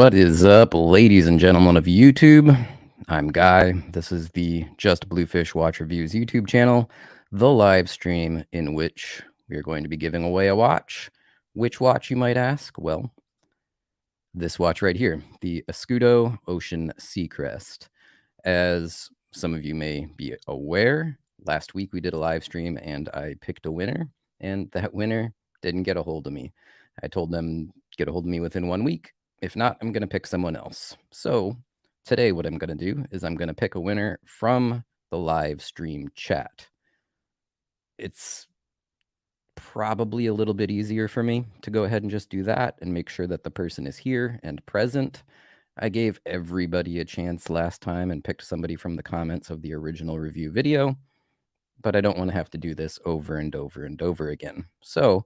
What is up, ladies and gentlemen of YouTube? I'm Guy. This is the Just Bluefish Watch Reviews YouTube channel, the live stream in which we are going to be giving away a watch. Which watch, you might ask? Well, this watch right here, the Escudo Ocean Seacrest. As some of you may be aware, last week we did a live stream and I picked a winner, and that winner didn't get a hold of me. I told them get a hold of me within 1 week. If not, I'm going to pick someone else. So today what I'm going to do is I'm going to pick a winner from the live stream chat. It's probably a little bit easier for me to go ahead and just do that and make sure that the person is here and present. I gave everybody a chance last time and picked somebody from the comments of the original review video, but I don't want to have to do this over and over and over again. So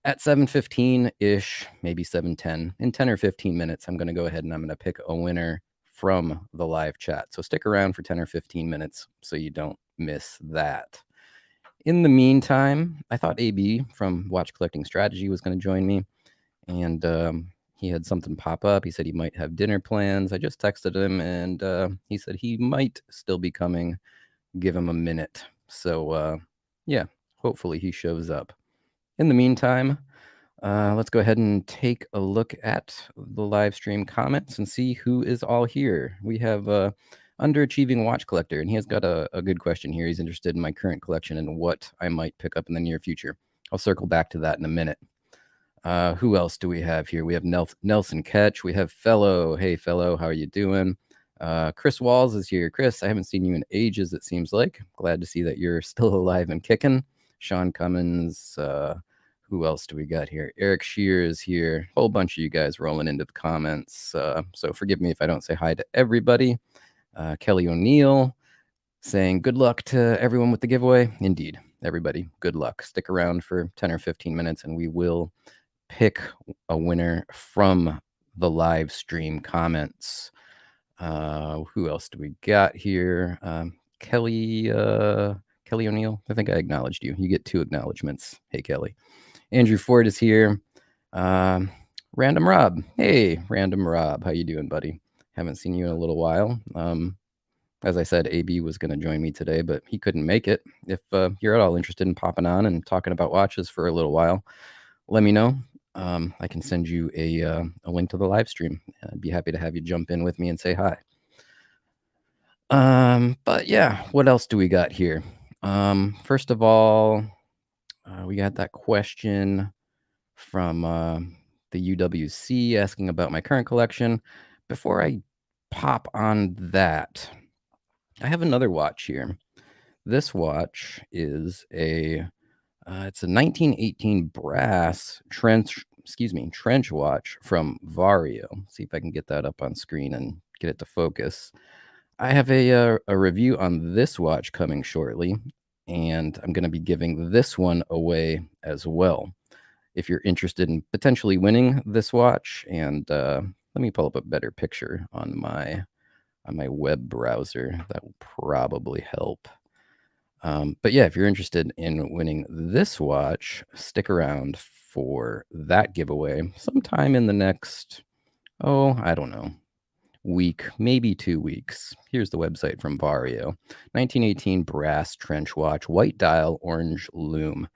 at 7:15-ish, maybe 7:10, in 10 or 15 minutes, I'm going to go ahead and I'm going to pick a winner from the live chat. So stick around for 10 or 15 minutes so you don't miss that. In the meantime, I thought AB from Watch Collecting Strategy was going to join me, and he had something pop up. He said he might have dinner plans. I just texted him, and he said he might still be coming. Give him a minute. So, yeah, hopefully he shows up. In the meantime, let's go ahead and take a look at the live stream comments and see who is all here. We have Underachieving Watch Collector, and he has got a good question here. He's interested in my current collection and what I might pick up in the near future. I'll circle back to that in a minute. Who else do we have here? We have Nelson Ketch. We have Fellow. Hey, Fellow, how are you doing? Chris Walls is here. Chris, I haven't seen you in ages, it seems like. Glad to see that you're still alive and kicking. Sean Cummins. Who else do we got here? Eric Shear is here. Whole bunch of you guys rolling into the comments. So forgive me if I don't say hi to everybody. Kelly O'Neill saying good luck to everyone with the giveaway. Indeed, everybody, good luck. Stick around for 10 or 15 minutes and we will pick a winner from the live stream comments. Who else do we got here? Kelly O'Neill. I think I acknowledged you. You get 2 acknowledgments. Hey, Kelly. Andrew Ford is here. Random Rob. Hey, Random Rob. How you doing, buddy? Haven't seen you in a little while. As I said, AB was going to join me today, but he couldn't make it. If you're at all interested in popping on and talking about watches for a little while, let me know. I can send you a link to the live stream. I'd be happy to have you jump in with me and say hi. But yeah, what else do we got here? First of all, we got that question from the UWC asking about my current collection. Before I pop on that, I have another watch here. This watch is it's a 1918 brass trench watch from Vario. See if I can get that up on screen and get it to focus. I have a review on this watch coming shortly, and I'm going to be giving this one away as well. If you're interested in potentially winning this watch, and let me pull up a better picture on my web browser. That will probably help. But yeah, if you're interested in winning this watch, stick around for that giveaway sometime in the next, I don't know, week, maybe 2 weeks. Here's the website from Vario. 1918 brass trench watch, white dial, orange lume.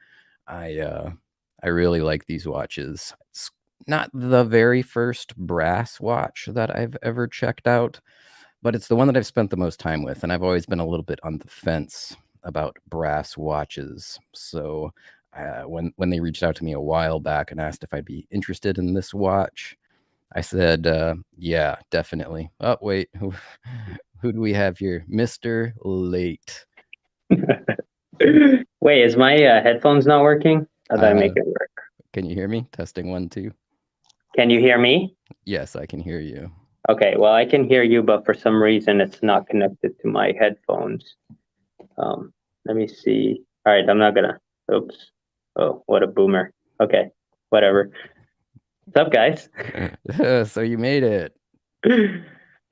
I really like these watches. It's not the very first brass watch that I've ever checked out, but it's the one that I've spent the most time with, and I've always been a little bit on the fence about brass watches. So when they reached out to me a while back and asked if I'd be interested in this watch, I said, yeah, definitely. Oh, wait, who do we have here? Mr. Late. Wait, is my headphones not working? How did I make it work? Can you hear me? Testing 1, 2. Can you hear me? Yes, I can hear you. Okay, well, I can hear you, but for some reason it's not connected to my headphones. Let me see. All right, I'm not gonna. Oops. Oh, what a boomer. Okay, whatever. What's up, guys? So you made it.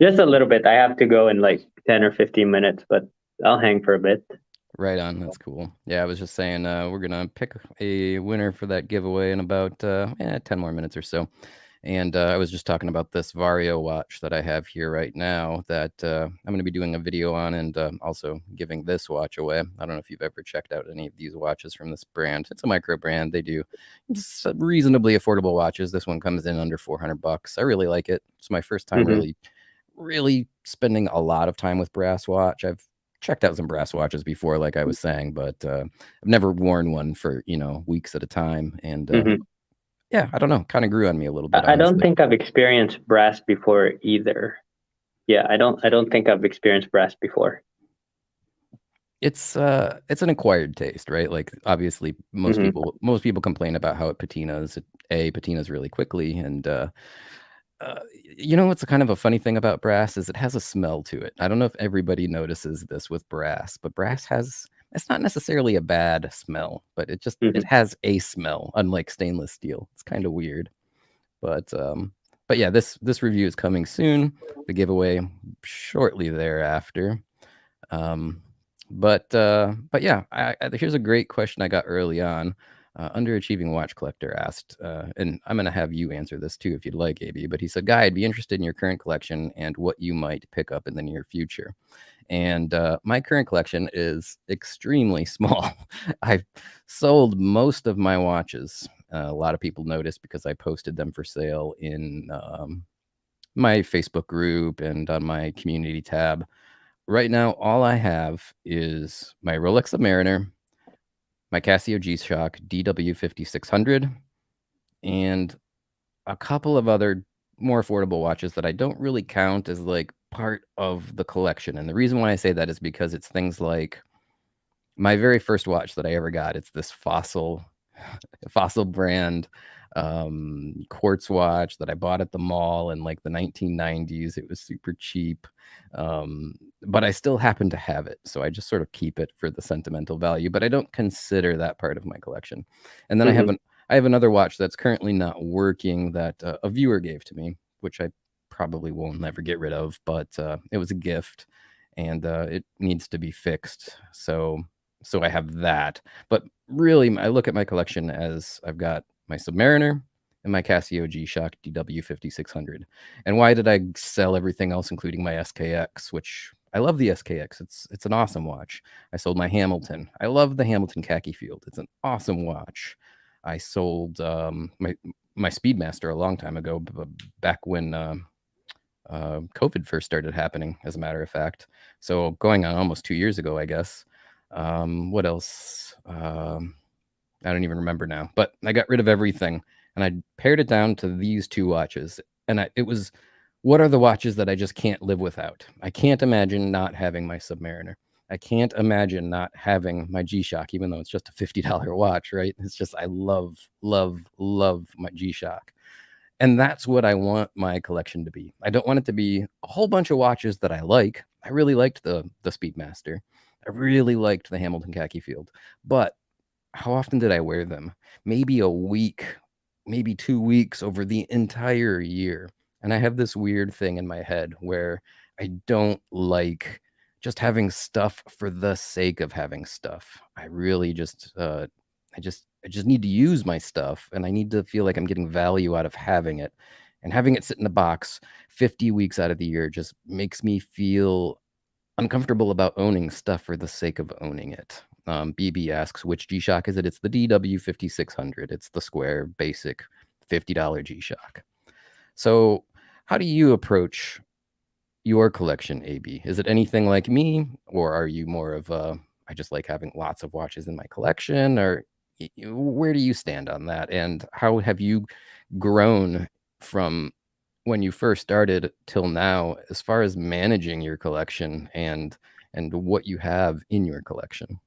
Just a little bit. I have to go in like 10 or 15 minutes, but I'll hang for a bit. Right on. That's cool. Yeah, I was just saying we're going to pick a winner for that giveaway in about 10 more minutes or so. And I was just talking about this Vario watch that I have here right now that I'm going to be doing a video on, and also giving this watch away. I don't know if you've ever checked out any of these watches from this brand. It's a micro brand. They do reasonably affordable watches. This one comes in under $400. I really like it. It's my first time really spending a lot of time with brass watch. I've checked out some brass watches before, like I was saying, but I've never worn one for, weeks at a time. And yeah, I don't know, kind of grew on me a little bit, I don't honestly. think I've experienced brass before either. Yeah, I don't think I've experienced brass before. It's an acquired taste, right? Like obviously most people complain about how it patinas. It patinas really quickly, and what's a kind of a funny thing about brass is it has a smell to it. I don't know if everybody notices this with brass, but brass has, it's not necessarily a bad smell, but it has a smell, unlike stainless steel. It's kind of weird. But yeah, this review is coming soon. The giveaway shortly thereafter. But yeah, here's a great question I got early on. Underachieving watch collector asked, and I'm going to have you answer this too if you'd like, AB. But he said, "Guy, I'd be interested in your current collection and what you might pick up in the near future." And my current collection is extremely small. I've sold most of my watches. A lot of people noticed because I posted them for sale in my Facebook group and on my community tab. Right now, all I have is my Rolex Submariner, my Casio G-Shock DW5600, and a couple of other more affordable watches that I don't really count as like part of the collection. And the reason why I say that is because it's things like my very first watch that I ever got. It's this Fossil brand quartz watch that I bought at the mall in like the 1990s. It was super cheap, but I still happen to have it, so I just sort of keep it for the sentimental value, but I don't consider that part of my collection. And then I have another watch that's currently not working that a viewer gave to me, which I probably will never get rid of, but it was a gift, and it needs to be fixed. So I have that. But really, I look at my collection as I've got my Submariner and my Casio G-Shock DW5600. And why did I sell everything else, including my SKX, which I love the SKX. It's an awesome watch. I sold my Hamilton. I love the Hamilton Khaki Field. It's an awesome watch. I sold my Speedmaster a long time ago, back when COVID first started happening, as a matter of fact. So going on almost 2 years ago, I guess. What else? I don't even remember now, but I got rid of everything and I pared it down to these two watches. And it was, what are the watches that I just can't live without? I can't imagine not having my Submariner. I can't imagine not having my G-Shock, even though it's just a $50 watch, right? It's just, I love my G-Shock. And that's what I want my collection to be. I don't want it to be a whole bunch of watches that I like. I really liked the Speedmaster. I really liked the Hamilton Khaki Field. But how often did I wear them? Maybe a week, maybe 2 weeks over the entire year. And I have this weird thing in my head where I don't like just having stuff for the sake of having stuff. I really just I just need to use my stuff, and I need to feel like I'm getting value out of having it. And having it sit in a box 50 weeks out of the year just makes me feel uncomfortable about owning stuff for the sake of owning it. BB asks, which G-Shock is it? It's the DW5600. It's the square, basic $50 G-Shock. So how do you approach your collection, AB? Is it anything like me, or are you more of a, I just like having lots of watches in my collection, or where do you stand on that? And how have you grown from when you first started till now, as far as managing your collection and what you have in your collection?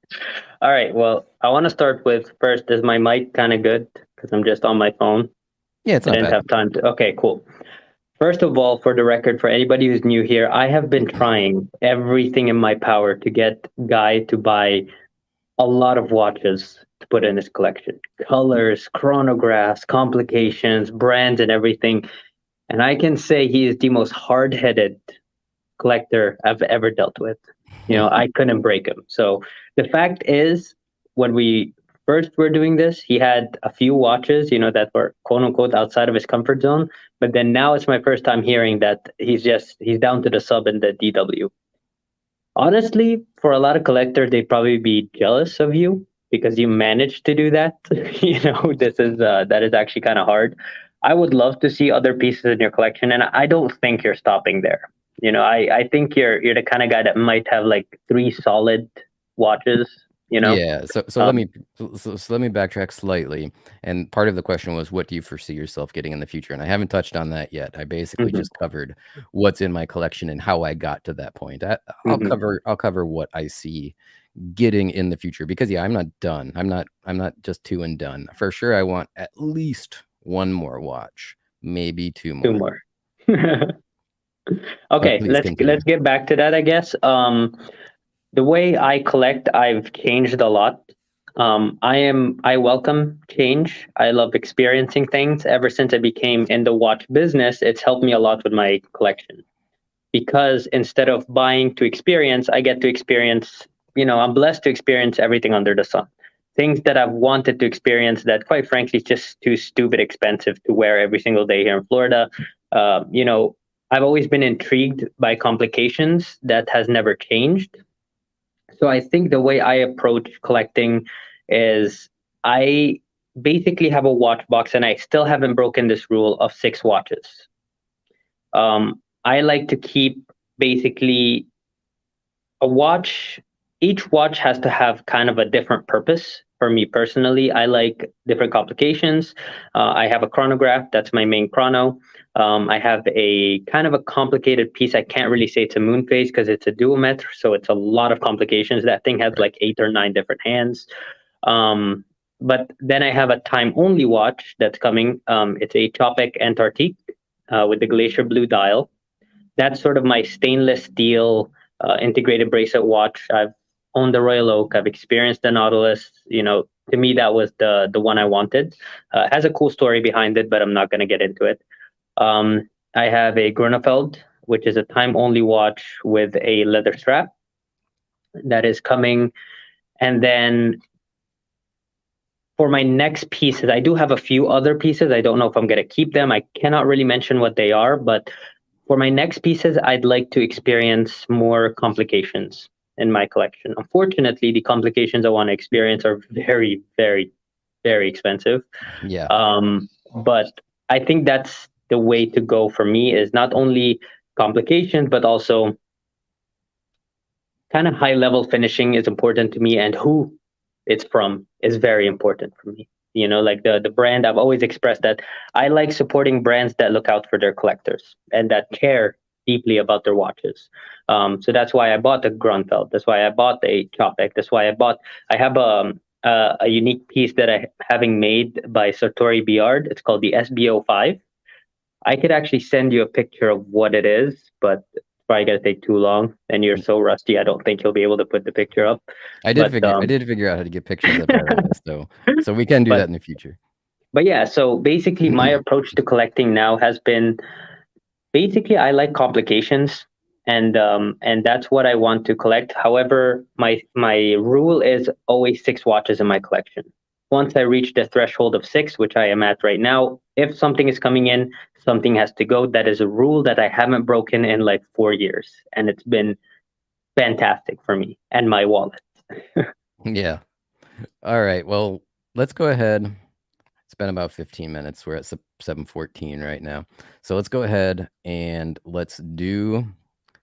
All right. Well, I want to start with first, is my mic kind of good? Because I'm just on my phone. Yeah, it's I not didn't bad. have time to. Okay, cool. First of all, for the record, for anybody who's new here, I have been trying everything in my power to get Guy to buy a lot of watches to put in his collection. Colors, chronographs, complications, brands, and everything. And I can say he is the most hard-headed collector I've ever dealt with. I couldn't break him. So the fact is, when we first were doing this, he had a few watches, that were quote unquote outside of his comfort zone. But then now it's my first time hearing that he's down to the sub and the DW. Honestly, for a lot of collectors, they'd probably be jealous of you because you managed to do that. That is actually kind of hard. I would love to see other pieces in your collection, and I don't think you're stopping there. I think you're the kind of guy that might have like three solid watches. Yeah. So let Um, me let me backtrack slightly. And part of the question was, what do you foresee yourself getting in the future? And I haven't touched on that yet. I basically mhm, just covered what's in my collection and how I got to that point. I'll mhm. cover what I see getting in the future, because yeah, I'm not done. I'm not just two and done. For sure, I want at least one more watch, maybe two Two more. more. But Okay, please let's continue. get back to that, I guess. The way I collect, I've changed a lot. I welcome change. I love experiencing things. Ever since I became in the watch business, it's helped me a lot with my collection because instead of buying to experience, I get to experience. I'm blessed to experience everything under the sun. Things that I've wanted to experience that, quite frankly, is just too stupid expensive to wear every single day here in Florida. Uh, you know, I've always been intrigued by complications that has never changed. So I think the way I approach collecting is I basically have a watch box and I still haven't broken this rule of six watches. I like to keep basically a watch. Each watch has to have kind of a different purpose. For me personally, I like different complications. I have a chronograph, that's my main chrono. I have a kind of a complicated piece. I can't really say it's a moon phase because it's a duometre, so it's a lot of complications. That thing has Right. like 8 or 9 different hands. Um, but then I have a time only watch that's coming. It's a Tropic Antarctique with the glacier blue dial. That's sort of my stainless steel integrated bracelet watch. I've owned the Royal Oak. I've experienced the Nautilus. To me, that was the one I wanted. It has a cool story behind it, but I'm not going to get into it. I have a Grunefeld, which is a time only watch with a leather strap that is coming. And then for my next pieces, I do have a few other pieces. I don't know if I'm going to keep them. I cannot really mention what they are, but for my next pieces, I'd like to experience more complications in my collection. Unfortunately, the complications I want to experience are very, very, very expensive. Yeah. But I think that's the way to go for me is not only complications, but also kind of high level finishing is important to me, and who it's from is very important for me. Like the brand, I've always expressed that I like supporting brands that look out for their collectors and that care deeply about their watches. So that's why I bought the Grunfeld. That's why I bought the Chopek. That's why I have a unique piece that I having made by Sartori Biard. It's called the SBO5. I could actually send you a picture of what it is, but it's probably gonna take too long. And you're so rusty, I don't think you'll be able to put the picture up. But I did figure out how to get pictures of Vario, so we can do that but in the future. but yeah. So basically, my approach to collecting now has been basically I like complications, and that's what I want to collect. However, my rule is always six watches in my collection. Once I reach the threshold of six, which I am at right now, if something is coming in, something has to go. That is a rule that I haven't broken in like 4 years, and it's been fantastic for me and my wallet. Yeah. All right. Well, let's go ahead. It's been about 15 minutes. We're at 7:14 right now. So let's go ahead and let's do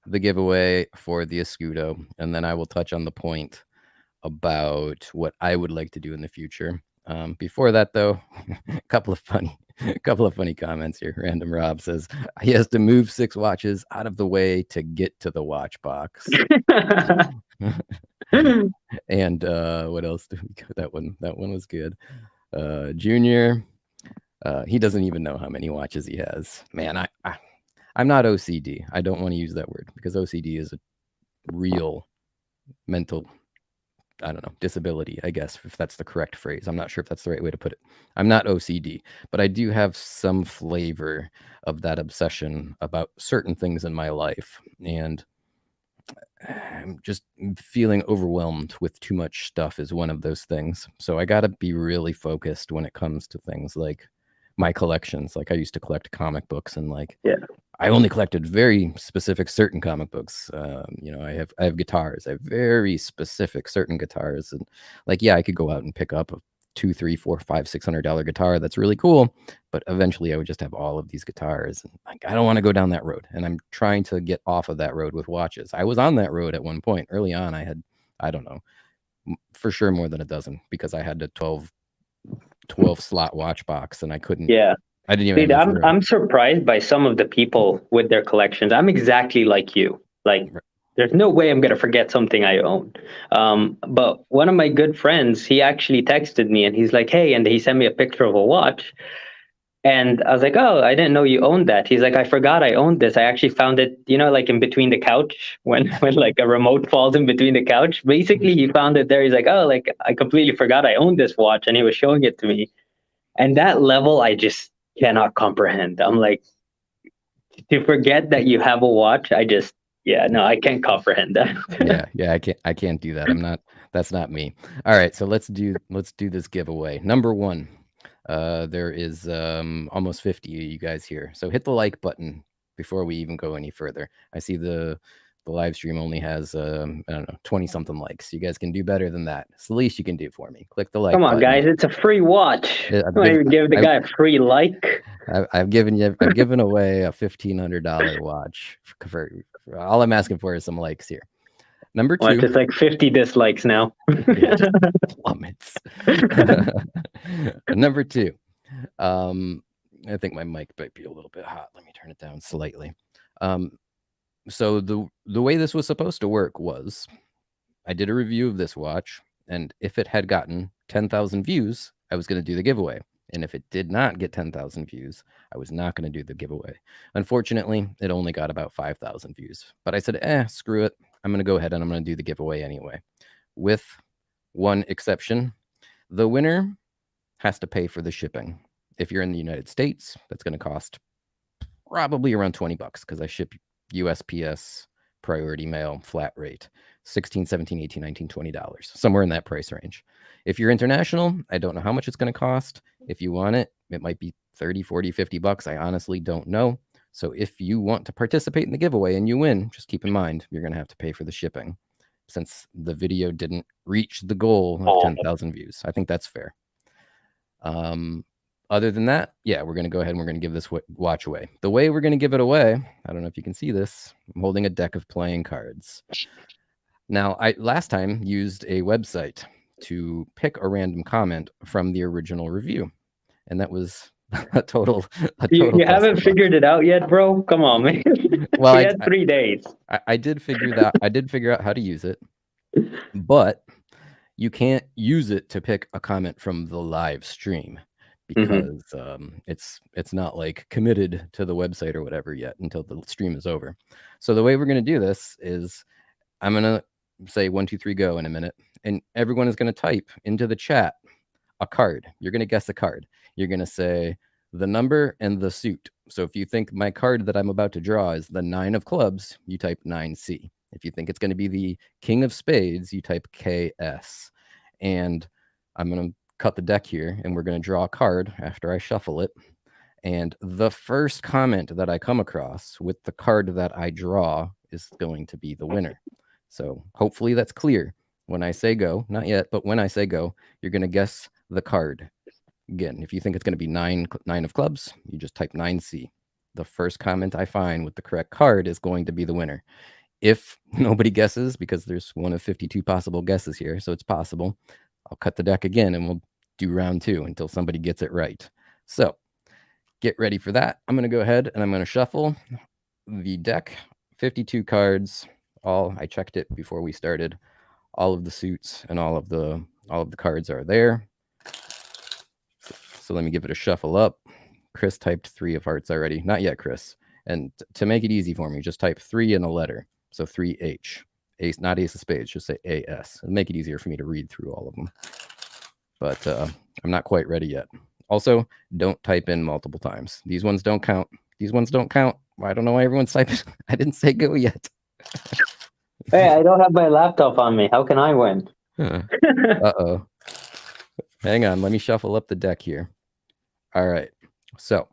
the giveaway for the Escudo, and then I will touch on the point about what I would like to do in the future. Before that, though, a couple of funny comments here. Random Rob says he has to move 6 watches out of the way to get to the watch box. And what else do we got? That one was good. Junior, he doesn't even know how many watches he has. Man, I'm not OCD. I don't want to use that word because OCD is a real mental, I don't know, disability, I guess, if that's the correct phrase. I'm not sure if that's the right way to put it. I'm not OCD, but I do have some flavor of that obsession about certain things in my life. And I'm just feeling overwhelmed with too much stuff is one of those things. So I got to be really focused when it comes to things like my collections. Like I used to collect comic books, and like I only collected very specific certain comic books. You know, I have guitars. I have very specific certain guitars, and like I could go out and pick up a $200, $300, $400, $500, $600 guitar. That's really cool. But eventually I would just have all of these guitars. And like, I don't want to go down that road. And I'm trying to get off of that road with watches. I was on that road at one point. Early on, I had, I don't know, for sure more than a dozen, because I had a 12 slot watch box and I couldn't. Yeah. I didn't even. Dude, I'm surprised by some of the people with their collections. I'm exactly like you. Like, there's no way I'm gonna forget something I own. But one of my good friends, he actually texted me and he's like, "Hey," and he sent me a picture of a watch. And I was like, "Oh, I didn't know you owned that." He's like, "I forgot I owned this. I actually found it, you know, like in between the couch when like a remote falls in between the couch." Basically, he found it there. He's like, "Oh, like I completely forgot I owned this watch," and he was showing it to me. And that level, I just cannot comprehend. I'm like, to forget that you have a watch, I can't comprehend that. yeah, I can't do that. That's not me. All right, so let's do this giveaway. Number one, there is almost 50 of you guys here, so hit the like button before we even go any further. I see the live stream only has I don't know, 20 something likes. You guys can do better than that. It's the least you can do for me. Click the like Come on, button. guys, it's a free watch. Give the guy a free like. I've given away a $1,500 watch. For all I'm asking for is some likes here. Number two. Watch, it's like 50 dislikes now. Yeah, just plummets. Number two. I think my mic might be a little bit hot. Let me turn it down slightly. So the way this was supposed to work was, I did a review of this watch, and if it had gotten 10,000 views, I was going to do the giveaway. And if it did not get 10,000 views, I was not going to do the giveaway. Unfortunately, it only got about 5,000 views. But I said, screw it. I'm going to go ahead and I'm going to do the giveaway anyway. With one exception, the winner has to pay for the shipping. If you're in the United States, that's going to cost probably around $20 because I ship USPS priority mail flat rate. $16, $17, $18, $19, $20, somewhere in that price range. If you're international, I don't know how much it's going to cost. If you want it, it might be 30, 40, $50. I honestly don't know. So if you want to participate in the giveaway and you win, just keep in mind, you're going to have to pay for the shipping, since the video didn't reach the goal of 10,000 views. I think that's fair. Other than that, yeah, we're going to go ahead and we're going to give this watch away. The way we're going to give it away, I don't know if you can see this. I'm holding a deck of playing cards. Now, I last time used a website to pick a random comment from the original review, and that was a total. You haven't figured it out yet, bro? Come on, man. Well, we had 3 days. I did figure that. I did figure out how to use it, but you can't use it to pick a comment from the live stream, because it's not like committed to the website or whatever yet until the stream is over. So the way we're going to do this is, I'm going to say 1, 2, 3, go in a minute, and everyone is going to type into the chat a card. You're going to guess a card. You're going to say the number and the suit. So if you think my card that I'm about to draw is the 9 of clubs, you type 9C. If you think it's going to be the King of Spades, you type KS. And I'm going to cut the deck here, and we're going to draw a card after I shuffle it. And the first comment that I come across with the card that I draw is going to be the winner. So hopefully that's clear. When I say go, not yet, but when I say go, you're going to guess the card. Again, if you think it's going to be 9 of clubs, you just type 9C. The first comment I find with the correct card is going to be the winner. If nobody guesses, because there's one of 52 possible guesses here, so it's possible, I'll cut the deck again and we'll do round 2 until somebody gets it right. So get ready for that. I'm going to go ahead and I'm going to shuffle the deck. 52 cards. I checked it before we started. All of the suits and all of the cards are there. So let me give it a shuffle up. Chris typed 3 of hearts already. Not yet, Chris. And to make it easy for me, just type 3 in a letter. So 3H. Ace, not ace of spades, just say AS. It'll make it easier for me to read through all of them. But I'm not quite ready yet. Also, don't type in multiple times. These ones don't count. These ones don't count. I don't know why everyone's typing. I didn't say go yet. Hey, I don't have my laptop on me. How can I win? Uh-oh. Hang on. Let me shuffle up the deck here. All right. So,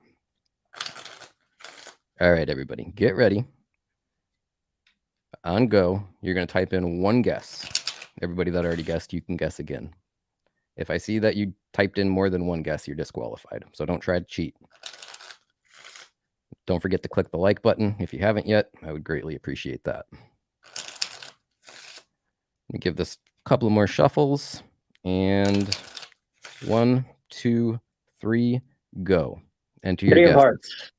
all right, everybody. Get ready. On go. You're going to type in one guess. Everybody that already guessed, you can guess again. If I see that you typed in more than one guess, you're disqualified. So don't try to cheat. Don't forget to click the like button if you haven't yet. I would greatly appreciate that. Let me give this a couple more shuffles. And 1, 2, 3, go. Enter your 3 of guesses. hearts.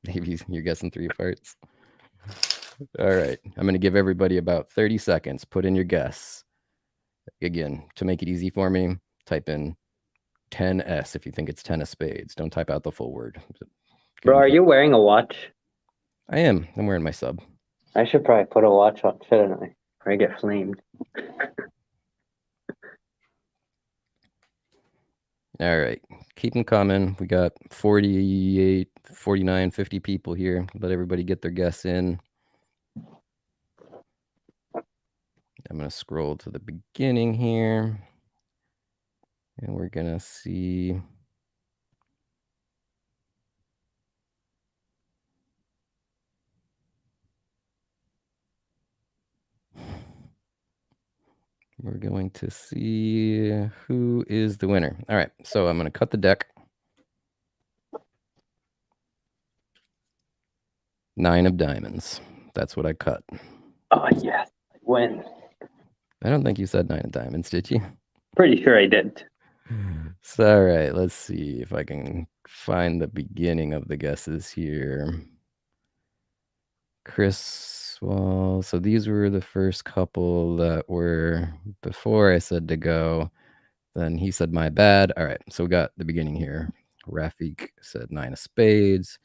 Maybe you're guessing 3 of hearts. All right. I'm going to give everybody about 30 seconds. Put in your guess. Again, to make it easy for me, type in 10S if you think it's 10 of spades. Don't type out the full word. Bro, are you wearing a watch? I am. I'm wearing my sub. I should probably put a watch on, shouldn't I? Or I get flamed. All right. Keep them coming. We got 48, 49, 50 people here. Let everybody get their guess in. I'm going to scroll to the beginning here. And we're going to see. We're going to see who is the winner. All right. So I'm going to cut the deck. 9 of diamonds. That's what I cut. Oh, yes. I win. I don't think you said 9 of diamonds, did you? Pretty sure I did. So, all right. Let's see if I can find the beginning of the guesses here. Chris, well, so these were the first couple that were before I said to go. Then he said, my bad. All right. So we got the beginning here. Rafik said 9 of spades.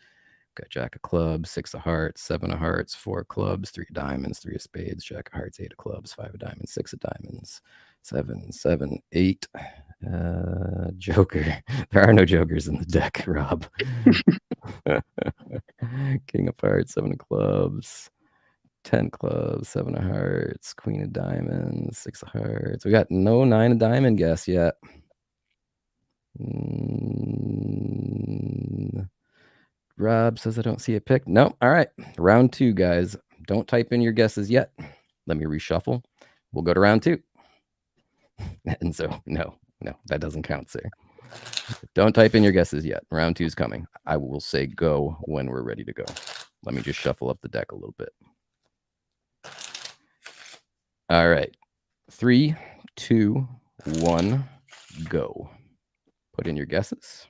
Got jack of clubs, 6 of hearts, 7 of hearts, 4 of clubs, 3 of diamonds, 3 of spades, jack of hearts, 8 of clubs, 5 of diamonds, 6 of diamonds, 7, 7, 8. Joker. There are no jokers in the deck, Rob. King of hearts, 7 of clubs, 10 clubs, 7 of hearts, queen of diamonds, 6 of hearts. We got no 9 of diamond guess yet. Rob says I don't see a pick. No. All right. Round 2, guys. Don't type in your guesses yet. Let me reshuffle. We'll go to round 2. And so, no, that doesn't count, sir. Don't type in your guesses yet. Round 2 is coming. I will say go when we're ready to go. Let me just shuffle up the deck a little bit. All right. 3, 2, 1, go. Put in your guesses.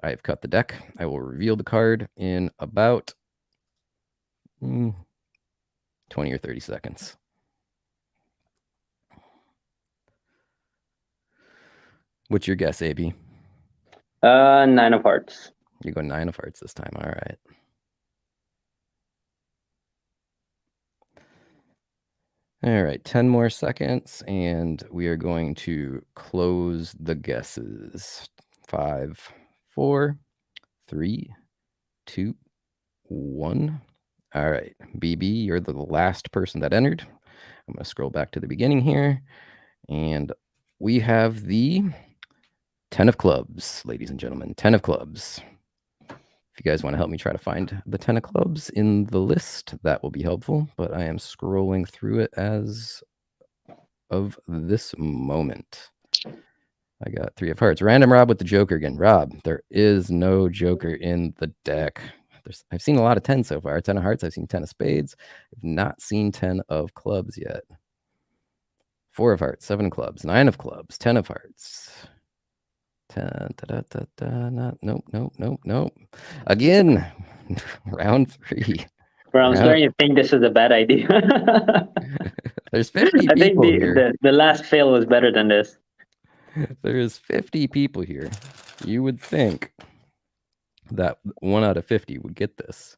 I have cut the deck. I will reveal the card in about 20 or 30 seconds. What's your guess, AB? 9 of hearts. You go 9 of hearts this time. All right. All right, 10 more seconds, and we are going to close the guesses. 5, 4, 3, 2, 1. All right, BB, you're the last person that entered. I'm going to scroll back to the beginning here, and we have the 10 of clubs, ladies and gentlemen, 10 of clubs. If you guys want to help me try to find the 10 of clubs in the list, that will be helpful, but I am scrolling through it as of this moment. I got 3 of hearts. Random Rob with the Joker again. Rob, there is no Joker in the deck. I've seen a lot of 10 so far. 10 of hearts. I've seen 10 of spades. I've not seen 10 of clubs yet. 4 of hearts, 7 of clubs, 9 of clubs, 10 of hearts. 10. Nope. Again, round 3. Bro, I'm starting to think this is a bad idea. There's 50 I think people here. the last fail was better than this. There's 50 people here. You would think that 1 out of 50 would get this.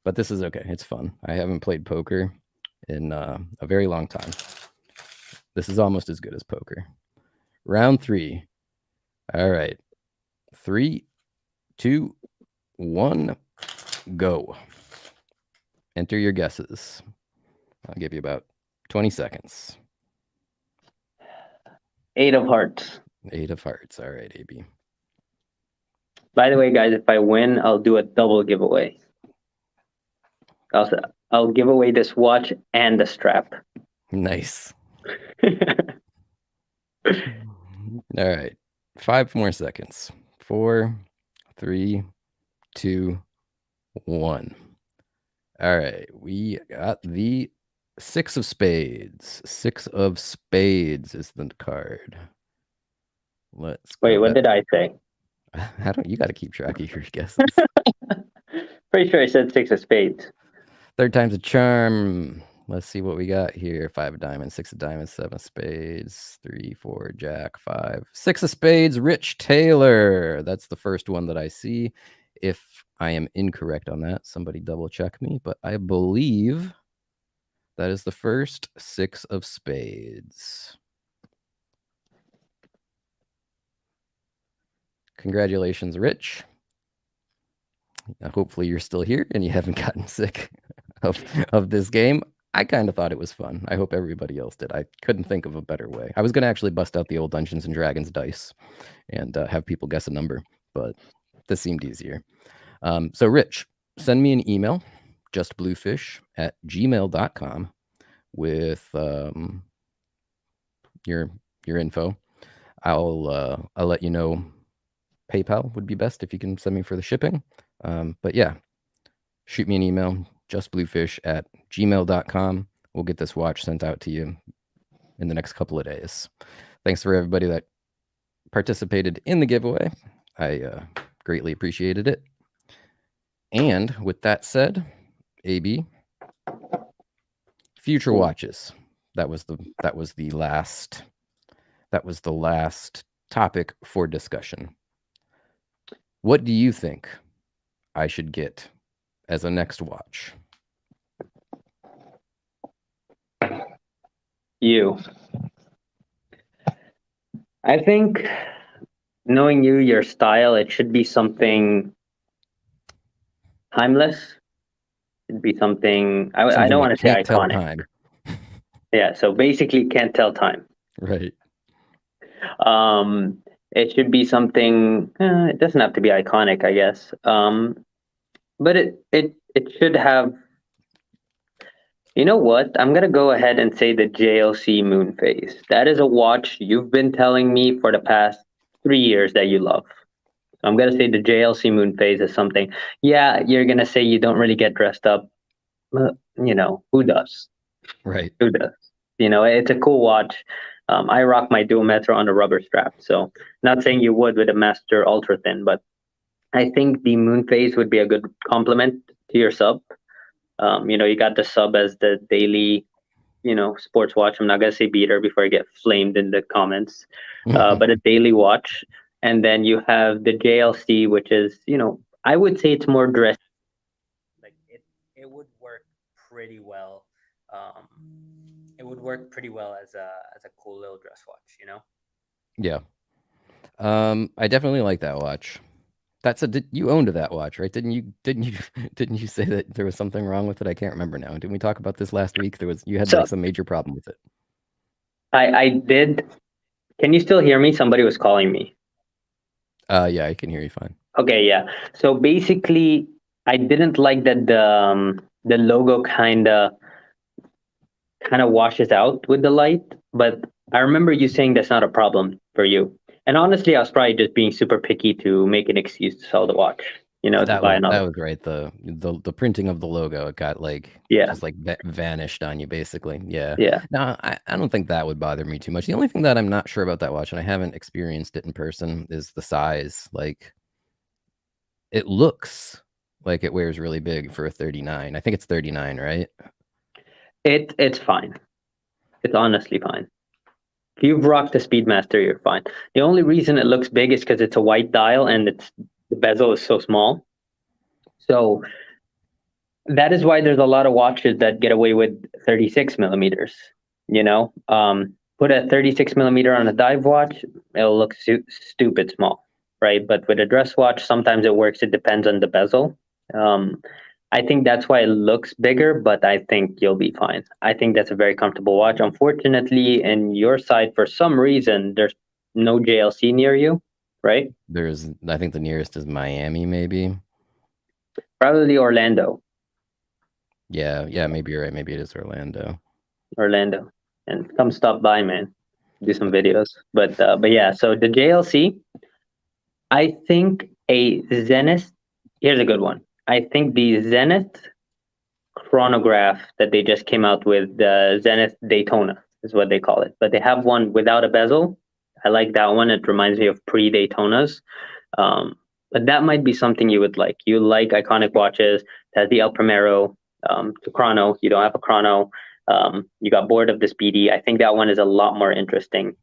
But this is okay. It's fun. I haven't played poker in a very long time. This is almost as good as poker. Round 3. All right. 3, 2, 1, go. enter your guesses. I'll give you about 20 seconds. 8 of hearts. 8 of hearts. All right, AB. By the way, guys, if I win, I'll do a double giveaway. I'll give away this watch and the strap. Nice. All right. 5 more seconds. 4, 3, 2, 1. All right. We got the 6 of spades. 6 of spades is the card. Let's go. Wait, what did I say? How don't you got to keep track of your guesses? Pretty sure I said 6 of spades. 3rd time's a charm. Let's see what we got here. 5 of diamonds, 6 of diamonds, 7 of spades, 3, 4, jack, 5, 6 of spades, Rich Taylor. That's the first one that I see. If I am incorrect on that, somebody double check me, but I believe that is the first 6 of spades. Congratulations, Rich. Hopefully you're still here and you haven't gotten sick of this game. I kind of thought it was fun. I hope everybody else did. I couldn't think of a better way. I was going to actually bust out the old Dungeons and Dragons dice and have people guess a number, but this seemed easier. So Rich, send me an email, justbluefish@gmail.com with your info. I'll let you know. PayPal would be best if you can send me for the shipping. But yeah, shoot me an email, justbluefish@gmail.com. We'll get this watch sent out to you in the next couple of days. Thanks for everybody that participated in the giveaway. I greatly appreciated it. And with that said, AB, future watches. That was the last topic for discussion. What do you think I should get as a next watch? You. I think, knowing you, your style, it should be something timeless. It'd be something, I don't want to say iconic. Yeah, so basically can't tell time. Right. It should be something, it doesn't have to be iconic, I guess. But it should have, you know what? I'm going to go ahead and say the JLC Moon Phase. That is a watch you've been telling me for the past 3 years that you love. So I'm going to say the JLC Moon Phase is something. Yeah, you're going to say you don't really get dressed up. You know, who does? Right. Who does? You know, it's a cool watch. I rock my Dual Metro on a rubber strap. So not saying you would with a Master Ultra Thin, but I think the Moon Phase would be a good complement to your sub. You know, you got the sub as the daily, you know, sports watch. I'm not going to say beater before I get flamed in the comments, but a daily watch. And then you have the JLC, which is, you know, I would say it's more dress. Like it would work pretty well. It would work pretty well as a cool little dress watch, you know? Yeah. I definitely like that watch. You owned that watch, right? Didn't you say that there was something wrong with it? I can't remember now. Didn't we talk about this last week? You had like some major problem with it. I did. Can you still hear me? Somebody was calling me. Yeah, I can hear you fine. Okay, yeah. So basically, I didn't like that the logo kind of washes out with the light, but I remember you saying that's not a problem for you. And honestly, I was probably just being super picky to make an excuse to sell the watch. You know, to buy another. That was right. The printing of the logo, it got just vanished on you basically. Yeah. Yeah. No, I don't think that would bother me too much. The only thing that I'm not sure about that watch, and I haven't experienced it in person, is the size. Like, it looks like it wears really big for a 39. I think it's 39, right? It's fine. It's honestly fine. If you've rocked the Speedmaster, you're fine. The only reason it looks big is because it's a white dial and the bezel is so small. So that is why there's a lot of watches that get away with 36 millimeters. You know, put a 36 millimeter on a dive watch, it'll look stupid small, right? But with a dress watch, sometimes it works. It depends on the bezel. I think that's why it looks bigger, but I think you'll be fine. I think that's a very comfortable watch. Unfortunately, in your side, for some reason, there's no JLC near you, right? There's, I think the nearest is Miami, maybe. Probably Orlando. Yeah, maybe you're right. Maybe it is Orlando. Orlando. And come stop by, man. Do some videos. But yeah, so the JLC, I think a Zenith, here's a good one. I think the Zenith chronograph that they just came out with, the Zenith Daytona is what they call it. But they have one without a bezel. I like that one. It reminds me of pre-Daytonas. But that might be something you would like. You like iconic watches. It has the El Primero, the chrono. You don't have a chrono. You got bored of the Speedy. I think that one is a lot more interesting.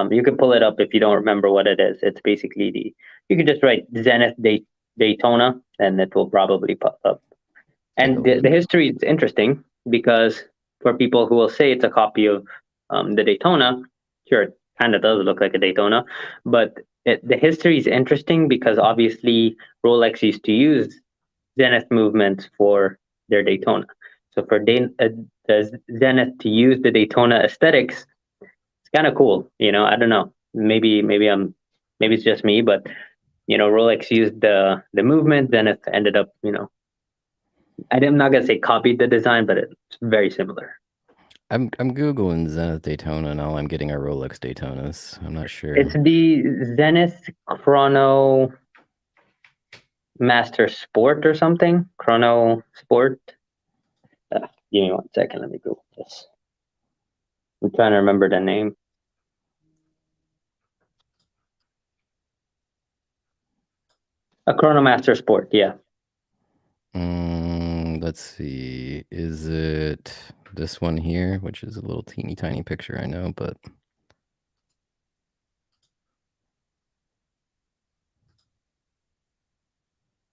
You can pull it up if you don't remember what it is. It's basically you can just write Zenith Daytona and it will probably pop up. And the history is interesting because for people who will say it's a copy of the Daytona, sure, it kind of does look like a Daytona, but the history is interesting because obviously Rolex used to use Zenith movements for their Daytona. So for the Zenith to use the Daytona aesthetics, it's kind of cool. I don't know. Maybe it's just me, but Rolex used the movement. Zenith ended up, I'm not gonna say copied the design, but it's very similar. I'm googling Zenith Daytona and all I'm getting are Rolex Daytonas. I'm not sure. It's the Zenith Chrono Master Sport or something. Chrono Sport. Give me 1 second. Let me Google this. I'm trying to remember the name. A Chrono Master Sport. Yeah. Let's see. Is it this one here, which is a little teeny tiny picture, I know, but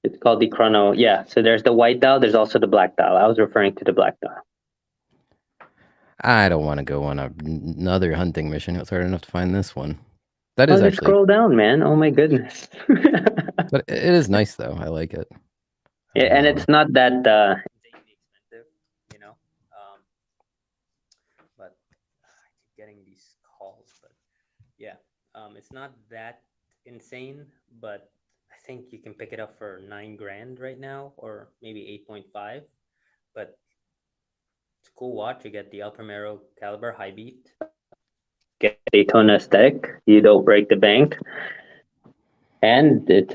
it's called the Chrono. Yeah. So there's the white dial. There's also the black dial. I was referring to the black dial. I don't want to go on another hunting mission. It's hard enough to find this one. That is just actually scroll down, man. Oh my goodness. But it is nice though. I like it. Yeah, and it's not that insanely expensive, but I keep getting these calls. But yeah, it's not that insane, but I think you can pick it up for 9 grand right now, or maybe 8.5. But it's a cool watch. You get the El Primero caliber high beat, get Daytona aesthetic. You don't break the bank, and it.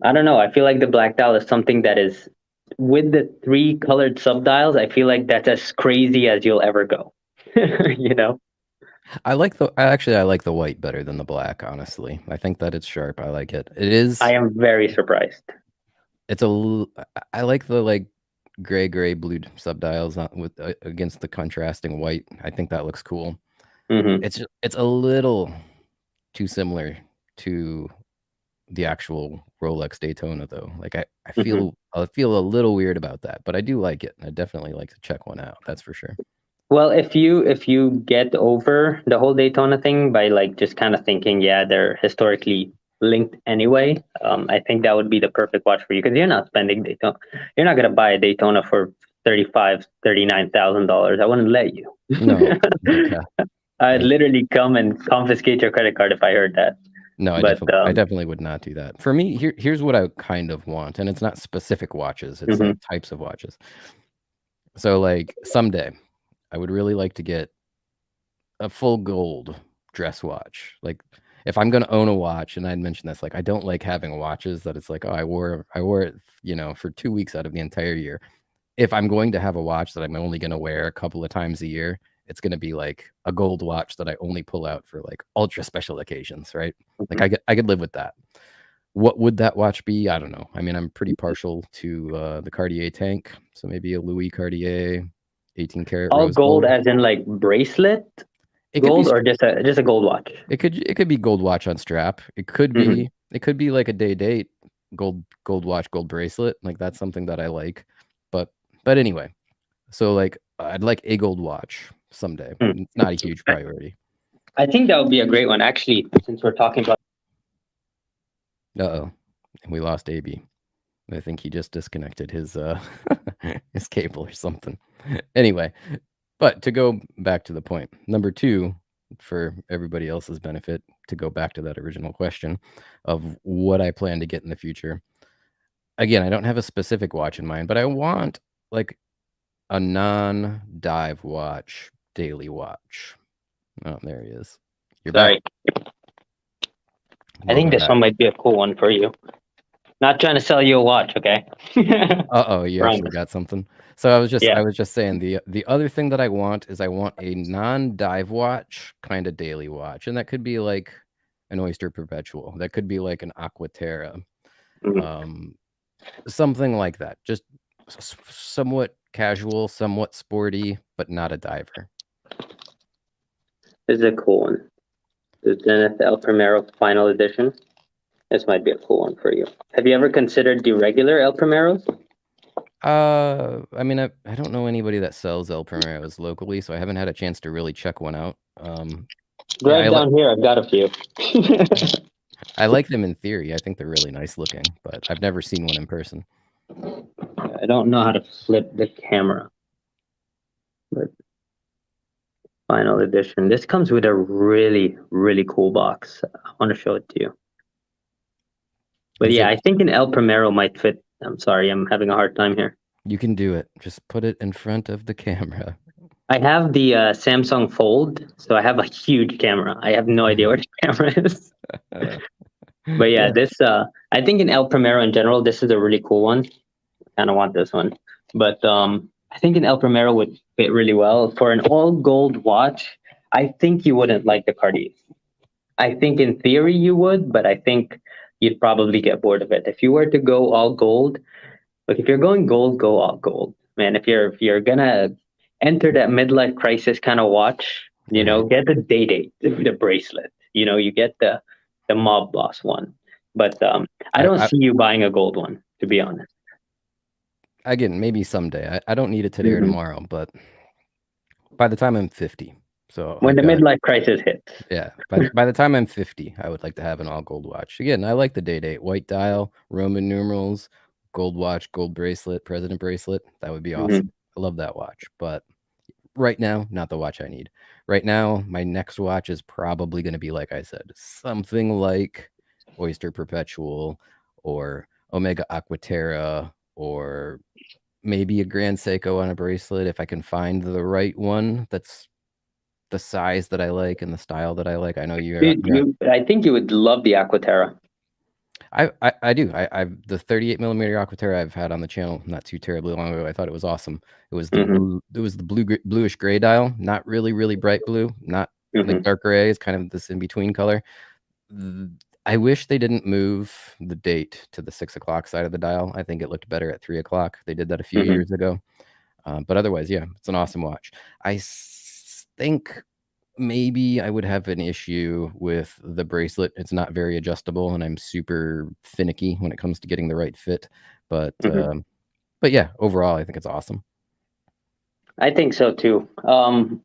I don't know. I feel like the black dial is something that is with the 3 colored subdials. I feel like that's as crazy as you'll ever go. I like the white better than the black, honestly. I think that it's sharp. I like it. It is. I am very surprised. I like the gray blue subdials with against the contrasting white. I think that looks cool. Mm-hmm. It's a little too similar to the actual Rolex Daytona though. Like I feel I feel a little weird about that, but I do like it. I definitely like to check one out. That's for sure. Well, if you get over the whole Daytona thing by just kind of thinking, yeah, they're historically linked anyway, I think that would be the perfect watch for you because you're not spending Daytona. You're not gonna buy a Daytona for $39,000. I wouldn't let you. No. Okay. I'd literally come and confiscate your credit card if I heard that. No, I definitely would not do that. For me, here's what I kind of want, and it's not specific watches; it's like types of watches. So, someday, I would really like to get a full gold dress watch. Like, if I'm gonna own a watch, and I'd mentioned this, I don't like having watches that it's like, oh, I wore it, for 2 weeks out of the entire year. If I'm going to have a watch that I'm only gonna wear a couple of times a year, it's going to be like a gold watch that I only pull out for ultra special occasions, right? I could live with that. What would that watch be? I don't know. I mean, I'm pretty partial to the Cartier tank, so maybe a Louis Cartier 18 karat all rose gold, as in bracelet gold, or just a gold watch. It could be gold watch on strap. It could be like a day date gold watch, gold bracelet. That's something that I like. But anyway, so I'd like a gold watch someday. It's not a huge priority. I think that would be a great one, actually, since we're talking about. Uh-oh. We lost AB. I think he just disconnected his his cable or something. Anyway, but to go back to the point, number 2, for everybody else's benefit, to go back to that original question of what I plan to get in the future. Again, I don't have a specific watch in mind, but I want like a non-dive watch, daily watch. Oh, there he is. You're Sorry. back. I think Welcome this back. one might be a cool one for you. Not trying to sell you a watch, okay? Uh-oh, you actually Promise. got something. So I was Yeah. just saying the other thing that I want is I want a non-dive watch, kind of daily watch, and that could be like an Oyster Perpetual. That could be like an Aquaterra. Mhm. Something like that. Just somewhat casual, somewhat sporty, but not a diver. This is a cool one. The Zenith El Primero Final Edition. This might be a cool one for you. Have you ever considered the regular El Primeros? I mean, I don't know anybody that sells El Primeros locally, so I haven't had a chance to really check one out. Right Yeah, down here, I've got a few. I like them in theory. I think they're really nice looking, but I've never seen one in person. I don't know how to flip the camera. But Final Edition. This comes with a really, really cool box. I want to show it to you. But Is yeah, it? I think an El Primero might fit. I'm sorry, I'm having a hard time here. You can do it. Just put it in front of the camera. I have the Samsung Fold, so I have a huge camera. I have no idea where the camera is. But yeah, this I think in El Primero in general, this is a really cool one. Kind of want this one, but I think an El Primero would fit really well for an all gold watch. I think you wouldn't like the Cartier. I think in theory you would, but I think you'd probably get bored of it if you were to go all gold. Look, if you're going gold, go all gold, man. If you're gonna enter that midlife crisis kind of watch, Right. get the date, the bracelet. You get the mob boss one. But I don't I see you buying a gold one, to be honest. again, maybe someday. I don't need it today or Mhm. tomorrow, but by the time I'm 50, so When I've the got midlife crisis hits. yeah. By the time I'm 50, I would like to have an all gold watch. Again, I like the date, white dial, Roman numerals, gold watch, gold bracelet, president bracelet. That would be awesome. Mhm. I love that watch, but right now, not the watch I need. Right now, my next watch is probably going to be, like I said, something like Oyster Perpetual or Omega Aquaterra or maybe a Grand Seiko on a bracelet if I can find the right one that's the size that I like and the style that I like. I know Dude, I think you would love the Aquaterra. I do. I've the 38 millimeter Aquaterra I've had on the channel not too terribly long ago. I thought it was awesome. It was the Hmm. blue. It was the bluish gray dial. Not really bright blue. Not like Hmm. dark gray. It's kind of this in between color. I wish they didn't move the date to the 6 o'clock side of the dial. I think it looked better at 3 o'clock. They did that a few Hmm. years ago. But otherwise, yeah, it's an awesome watch. Think maybe I would have an issue with the bracelet. It's not very adjustable, and I'm super finicky when it comes to getting the right fit. But Hmm. yeah, overall, I think it's awesome. I think so too.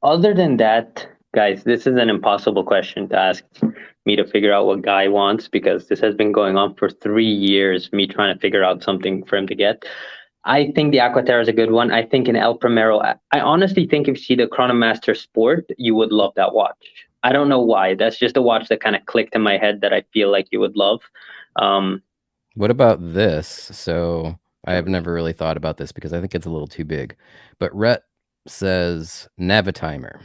Other than that, guys, this is an impossible question to ask me to figure out what Guy wants because this has been going on for 3 years, me trying to figure out something for him to get. I think the Aquaterra is a good one. I think in El Primero, I honestly think if you see the Chronomaster Sport, you would love that watch. I don't know why. That's just a watch that kind of clicked in my head that I feel like you would love. Um, What about this? So I have never really thought about this because I think it's a little too big. But Rhett says Navitimer.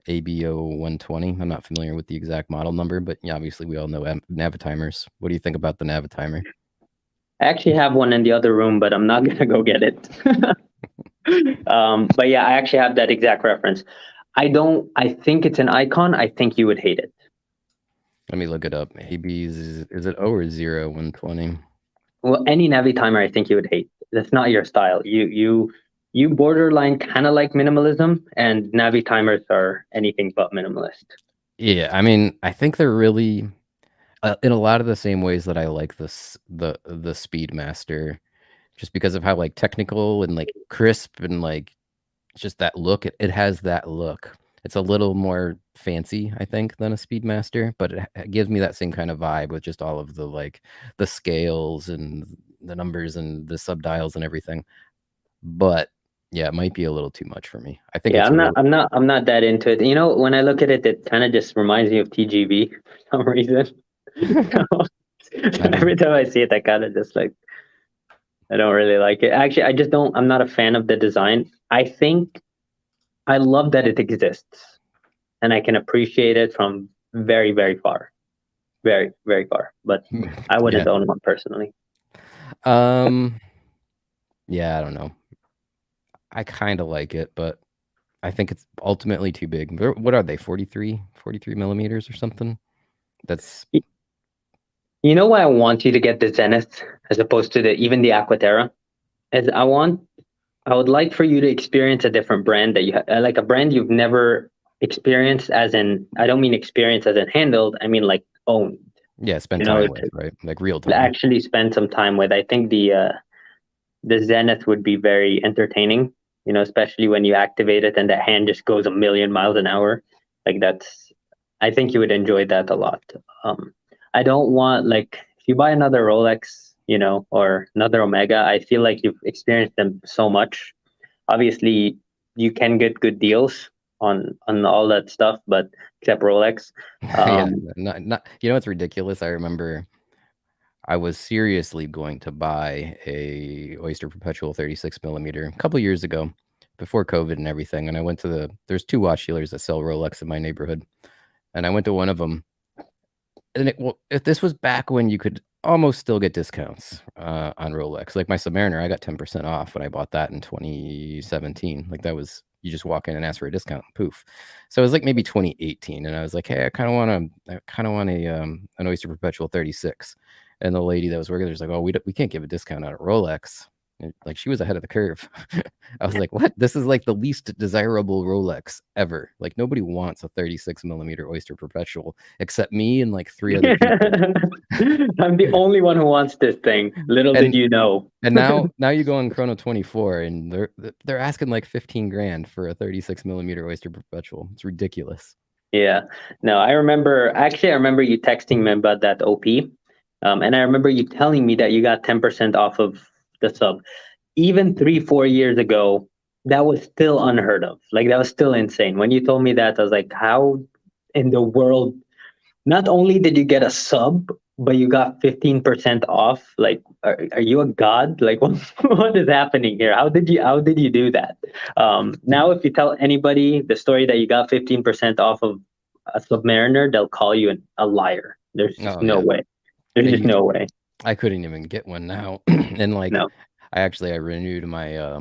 ABO 120. I'm not familiar with the exact model number, but yeah, obviously we all know Navitimers. What do you think about the Navitimer? I actually have one in the other room, but I'm not gonna go get it. But yeah, I actually have that exact reference. I don't. I think it's an icon. I think you would hate it. Let me look it up. AB's is it O or 0 120? Well, any Navi timer, I think you would hate. That's not your style. You borderline kind of like minimalism, and Navi timers are anything but minimalist. Yeah, I mean, I think they're really in a lot of the same ways that I like the Speedmaster, just because of how like technical and like crisp and like just that look. It has that look. It's a little more fancy, I think, than a Speedmaster, but it gives me that same kind of vibe with just all of the like the scales and the numbers and the subdials and everything. But yeah, it might be a little too much for me. I think Yeah, it's I'm not that into it. You know, when I look at it, it kind of just reminds me of TGV for some reason. Every time I see it, I kind of just like, I don't really like it. Actually, I just don't. I'm not a fan of the design. I think I love that it exists, and I can appreciate it from very, very far, very, very far. But I yeah. wouldn't own one personally. Yeah, I don't know. I kind of like it, but I think it's ultimately too big. What are they? 43 millimeters or something? That's You know why I want you to get the Zenith as opposed to the even the Aquaterra? Is I would like for you to experience a different brand that like a brand you've never experienced. As in, I don't mean experience as in handled. I mean like owned. yeah, spend You know, time with, right? Like real to time. actually spend some time with. I think the Zenith would be very entertaining. You know, especially when you activate it and the hand just goes a million miles an hour. Like that's, I think you would enjoy that a lot. I don't want like if you buy another Rolex, you know, or another Omega, I feel like you've experienced them so much. Obviously, you can get good deals on all that stuff, but except Rolex. Yeah, Um, not you know what's ridiculous? I remember I was seriously going to buy a Oyster Perpetual 36 millimeter a couple years ago before COVID and everything. And I went to there's two watch dealers that sell Rolex in my neighborhood. And I went to one of them. And if this was back when you could almost still get discounts on Rolex, like my Submariner, I got 10% off when I bought that in 2017. Like that was, you just walk in and ask for a discount, poof. So it was like maybe 2018, and I was like, hey, I kind of want a an Oyster Perpetual 36. And the lady that was working there was like, oh, we can't give a discount on a Rolex. And, like she was ahead of the curve. I was like, what? This is like the least desirable Rolex ever. Like nobody wants a 36 millimeter Oyster Perpetual except me and like 3 other people. I'm the only one who wants this thing. Little did And you know. and now you go on Chrono 24 and they're asking like 15 grand for a 36 millimeter Oyster Perpetual. It's ridiculous. Yeah. No, I remember actually I remember you texting me about that OP. And I remember you telling me that you got 10% off of the sub. Even 3, 4 years ago, that was still unheard of. Like that was still insane. When you told me that, I was like, how in the world not only did you get a sub, but you got 15% off. Like, are you a god? Like, what is happening here? How did you do that? Now, if you tell anybody the story that you got 15% off of a Submariner, they'll call you a liar. There's just Oh no yeah. way. There's just no way. I couldn't even get one now. And like No. I renewed my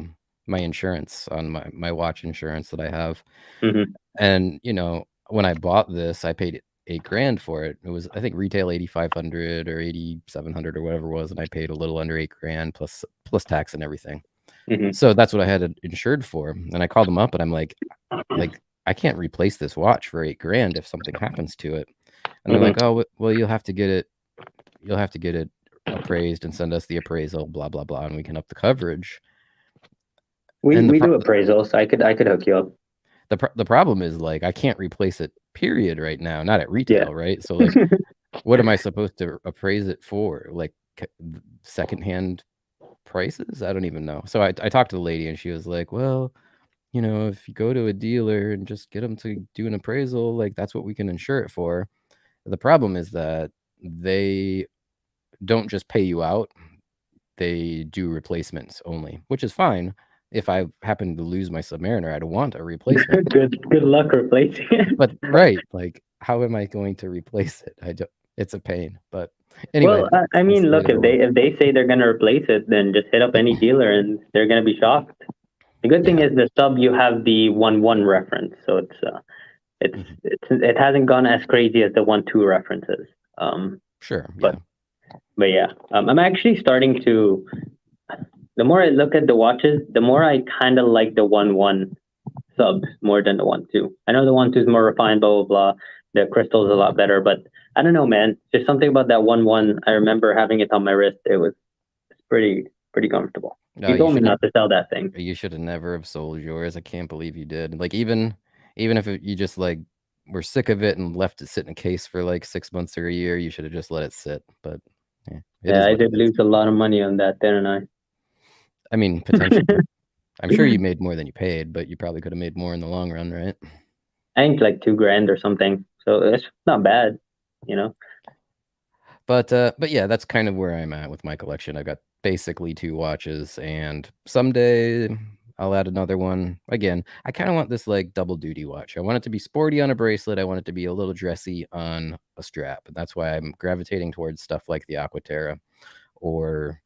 my insurance on my watch insurance that I have. Hmm. And you know, when I bought this, I paid 8 grand for it. It was I think retail 8,500 or 8,700 or whatever it was, and I paid a little under 8 grand plus tax and everything. Hmm. So that's what I had it insured for. And I called them up and I'm like I can't replace this watch for 8 grand if something happens to it. And they're Hmm. like, oh well, you'll have to get it appraised and send us the appraisal, blah blah blah, and we can up the coverage. And We do appraisals. I could hook you up. the problem is like I can't replace it period right now, not at Yeah. retail, right? So like what am I supposed to appraise it for? Like secondhand prices? I don't even know. So I talked to the lady and she was like, well, you know, if you go to a dealer and just get them to do an appraisal, like that's what we can insure it for. The problem is that they don't just pay you out, they do replacements only, which is fine. If I happen to lose my Submariner, I'd want a replacement. Good luck replacing it. But right, like how am I going to replace it? I don't. It's a pain. But anyway, Well, I that's mean, the way look, of the world. if they say they're gonna replace it, then just hit up any dealer and they're gonna be shocked. The good thing Yeah. is the sub you have the 1-1 reference, so Mhm. it hasn't gone as crazy as the 1-2 references. Sure. But Yeah. yeah, I'm actually starting to. The more I look at the watches, the more I kind of like the 1-1 subs more than the 1-2. I know the 1-2 is more refined, blah blah blah. The crystal is a lot better, but I don't know, man. Just something about that 1-1. I remember having it on my wrist. It was pretty comfortable. No, You told me not to sell that thing. you should have never have sold yours. I can't believe you did. Like even if you just like were sick of it and left it sit in a case for like 6 months or a year, you should have just let it sit. But It Yeah, is I what it did is. lose a lot of money on that, didn't I? I mean, potentially. I'm sure you made more than you paid, but you probably could have made more in the long run, right? I think like 2 grand or something. So it's not bad, you know. But yeah, that's kind of where I'm at with my collection. I've got basically 2 watches, and someday I'll add another one. Again, I kind of want this like double duty watch. I want it to be sporty on a bracelet. I want it to be a little dressy on a strap. And that's why I'm gravitating towards stuff like the Aquaterra or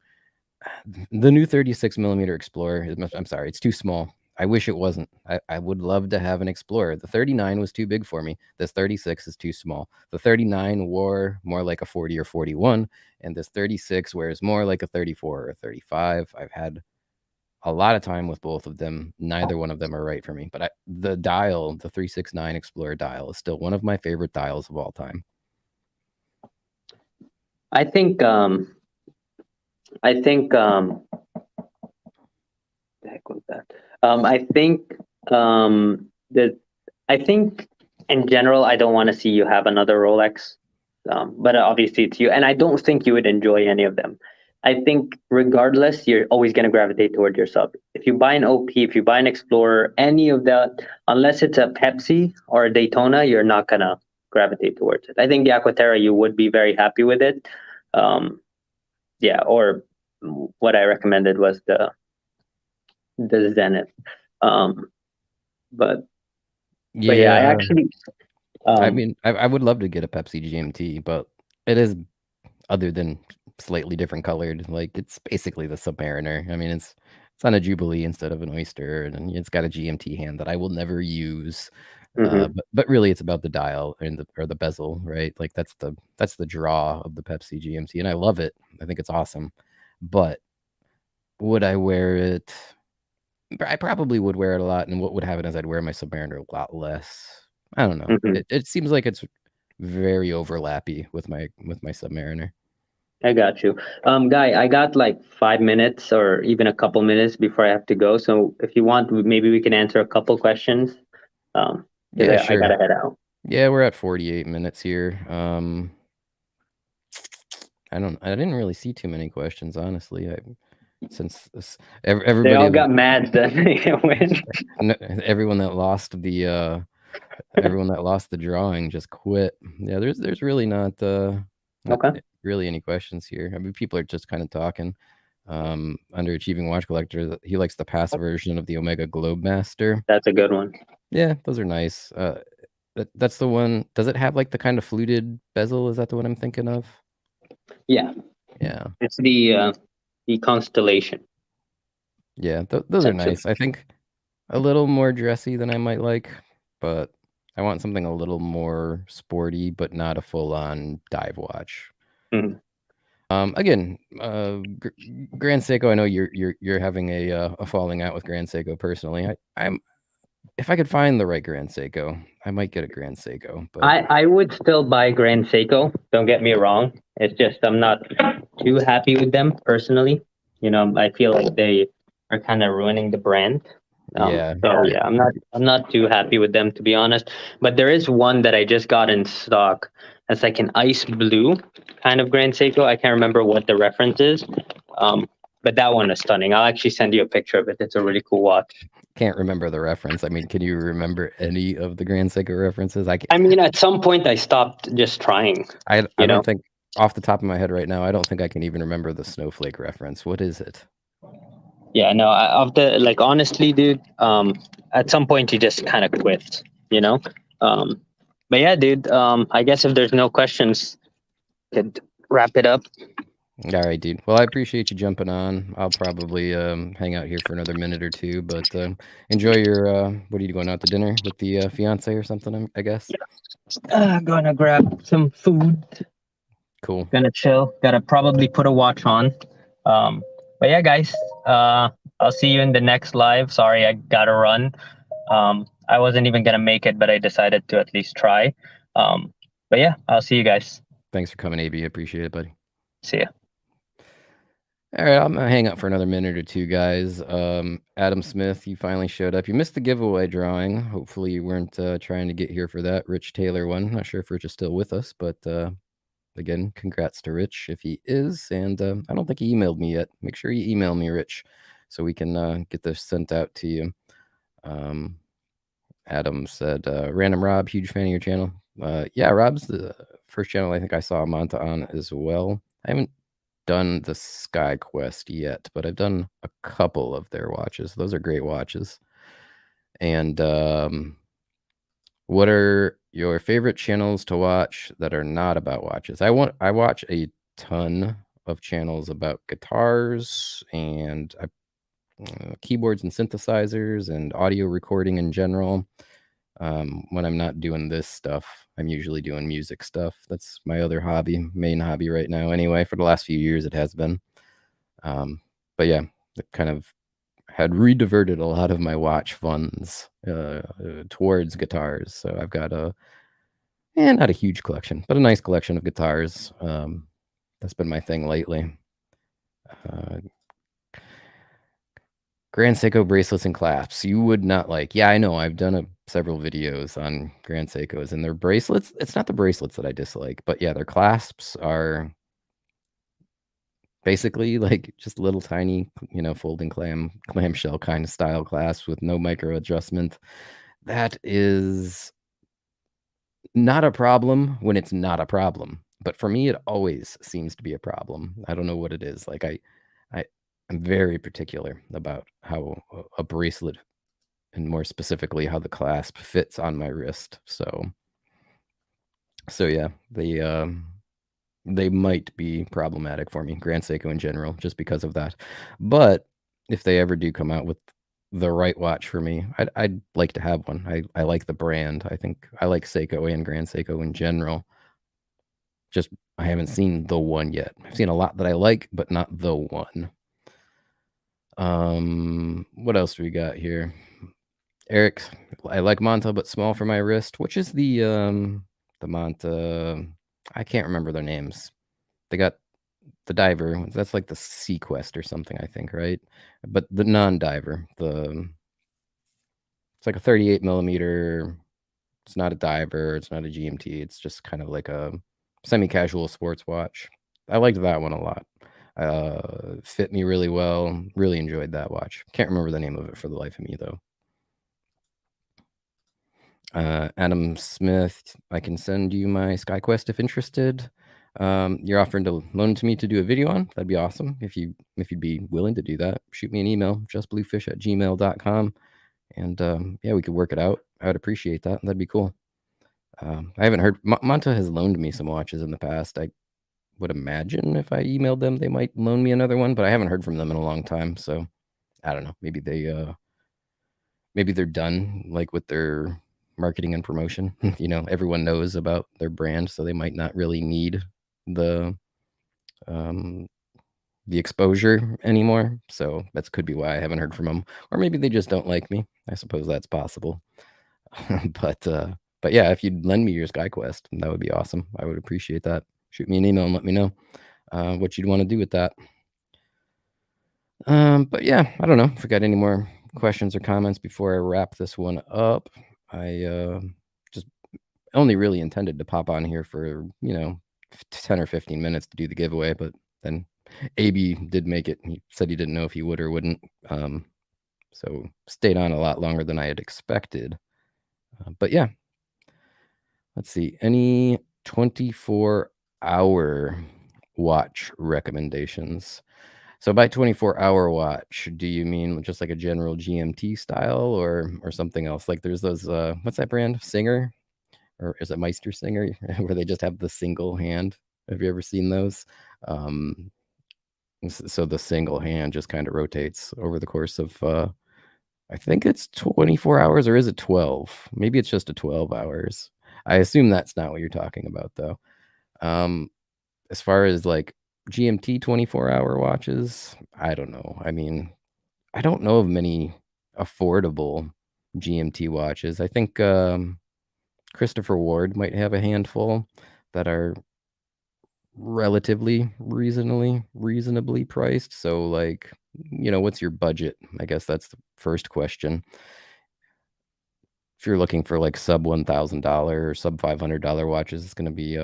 the new 36 millimeter Explorer. I'm sorry, it's too small. I wish it wasn't. I would love to have an Explorer. The 39 was too big for me. This 36 is too small. The 39 wore more like a 40 or 41, and this 36 wears more like a 34 or a 35. I've had a lot of time with both of them. Neither one of them are right for me. But the dial, the 369 Explorer dial, is still one of my favorite dials of all time. I think the heck was that? That I think in general I don't want to see you have another Rolex. But obviously it's you, and I don't think you would enjoy any of them. I think regardless, you're always going to gravitate toward your sub. If you buy an OP, if you buy an Explorer, any of that, unless it's a Pepsi or a Daytona, you're not going to gravitate towards it. I think the Aquaterra, you would be very happy with it. Yeah, or what I recommended was the Zenith. Um, but yeah, I Yeah, actually I mean, I would love to get a Pepsi GMT, but it is, other than slightly different colored, like it's basically the Submariner. I mean, it's on a Jubilee instead of an Oyster, and it's got a GMT hand that I will never use. mhm. But really, it's about the dial and the bezel, right? Like that's the draw of the Pepsi GMT, and I love it. I think it's awesome. But would I wear it? I probably would wear it a lot, and what would happen is I'd wear my Submariner a lot less. I don't know. Mhm. It seems like it's very overlappy with my Submariner. I got you. Guy, I got like 5 minutes or even a couple minutes before I have to go. So if you want, maybe we can answer a couple questions. Because Yeah, I sure. gotta head out. Yeah, we're at 48 minutes here. I didn't really see too many questions, honestly. Since They everybody all got mad that they win. everyone that lost the drawing just quit. Yeah, there's really not Okay. really any questions here. I mean, people are just kind of talking. Underachieving watch collector, he likes the past version of the Omega Globemaster. That's a good one. Yeah, those are nice. That's the one. Does it have like the kind of fluted bezel? Is that the one I'm thinking of? Yeah, Yeah. it's the Constellation Yeah, those are section. nice. I think a little more dressy than I might like, but I want something a little more sporty, but not a full-on dive watch. Mhm. Again, Grand Seiko. I know you're having a falling out with Grand Seiko personally. I'm if I could find the right Grand Seiko, I might get a Grand Seiko, but I would still buy Grand Seiko. Don't get me wrong. It's just I'm not too happy with them personally. I feel like they are kind of ruining the brand. yeah, So yeah, I'm not too happy with them to be honest. But there is one that I just got in stock. That's like an ice blue kind of Grand Seiko. I can't remember what the reference is. Um, but that one is stunning. I'll actually send you a picture of it. It's a really cool watch. can't remember the reference. I mean, can you remember any of the Grand Seiko references? I mean, at some point I stopped just trying, I you don't know. think off the top of my head right now, I don't think I can even remember the snowflake reference. What is it? Yeah, no, of the like honestly, dude, at some point you just kind of quit, you know. Um, but yeah, dude, I guess if there's no questions, could wrap it up. All right, dude. Well, I appreciate you jumping on. I'll probably hang out here for another minute or two, but enjoy your what are you going out to dinner with the fiance or something, I guess. Gonna grab some food. Cool. Gonna chill. Gotta probably put a watch on. Um, but yeah, guys, I'll see you in the next live. Sorry, I gotta run. I wasn't even gonna make it, but I decided to at least try. But yeah, I'll see you guys. Thanks for coming, AB. Appreciate it, buddy. See ya. All right, I'm gonna hang out for another minute or two, guys. Adam Smith, you finally showed up. You missed the giveaway drawing. Hopefully, you weren't trying to get here for that Rich Taylor one. Not sure if Rich is still with us, but again, congrats to Rich if he is. And I don't think he emailed me yet. Make sure you email me, Rich, so we can get this sent out to you. Adam said, Random Rob, huge fan of your channel. Yeah, Rob's the first channel I think I saw Manta on as well. I haven't done the Sky Quest yet, but I've done a couple of their watches. Those are great watches. And what are your favorite channels to watch that are not about watches? I watch a ton of channels about guitars and keyboards and synthesizers and audio recording in general. When I'm not doing this stuff, I'm usually doing music stuff. That's my other hobby, main hobby right now. Anyway, for the last few years, it has been. But yeah, it kind of had rediverted a lot of my watch funds towards guitars. So I've got not a huge collection, but a nice collection of guitars. That's been my thing lately. Grand Seiko bracelets and clasps. You would not like. Yeah, I know. I've done several videos on Grand Seikos and their bracelets. It's not the bracelets that I dislike, but yeah, their clasps are basically like just little tiny, folding clamshell kind of style clasps with no micro adjustment. That is not a problem when it's not a problem. But for me, it always seems to be a problem. I don't know what it is. Like I'm very particular about how a bracelet, and more specifically how the clasp fits on my wrist. So yeah, they might be problematic for me, Grand Seiko in general, just because of that. But if they ever do come out with the right watch for me, I'd like to have one. I like the brand. I think I like Seiko and Grand Seiko in general. Just I haven't seen the one yet. I've seen a lot that I like, but not the one. What else do we got here? Eric, I like Manta, but small for my wrist. Which is the Manta? I can't remember their names. They got the diver. That's like the Seacrest or something, I think, right? But the non-diver, it's like a 38 millimeter. It's not a diver. It's not a GMT. It's just kind of like a semi-casual sports watch. I liked that one a lot. Fit me really well. Really enjoyed that watch. Can't remember the name of it for the life of me, though. Adam Smith, I can send you my SkyQuest if interested. You're offering to loan to me to do a video on. That'd be awesome. If you'd be willing to do that, shoot me an email, justbluefish@gmail.com. And yeah, we could work it out. I would appreciate that. That'd be cool. I haven't heard. Manta has loaned me some watches in the past. I would imagine if I emailed them, they might loan me another one, but I haven't heard from them in a long time. So I don't know. Maybe they're done like with their marketing and promotion. Everyone knows about their brand, so they might not really need the exposure anymore. So that could be why I haven't heard from them. Or maybe they just don't like me. I suppose that's possible. But yeah, if you'd lend me your SkyQuest, that would be awesome. I would appreciate that. Shoot me an email and let me know what you'd want to do with that. But yeah, I don't know if we got any more questions or comments before I wrap this one up. I just only really intended to pop on here for 10 or 15 minutes to do the giveaway, but then AB did make it. He said he didn't know if he would or wouldn't, so stayed on a lot longer than I had expected. But yeah, let's see, any 24-hour watch recommendations? So by 24-hour watch, do you mean just like a general GMT style or something else? Like there's those, what's that brand? Singer? Or is it Meister Singer? Where they just have the single hand. Have you ever seen those? So the single hand just kind of rotates over the course of, I think it's 24 hours, or is it 12? Maybe it's just a 12 hours. I assume that's not what you're talking about, though. As far as like GMT 24-hour watches, I don't know. I mean, I don't know of many affordable GMT watches. I think Christopher Ward might have a handful that are relatively reasonably priced. So like, what's your budget? I guess that's the first question. If you're looking for like sub $1,000 or sub $500 watches, it's going to be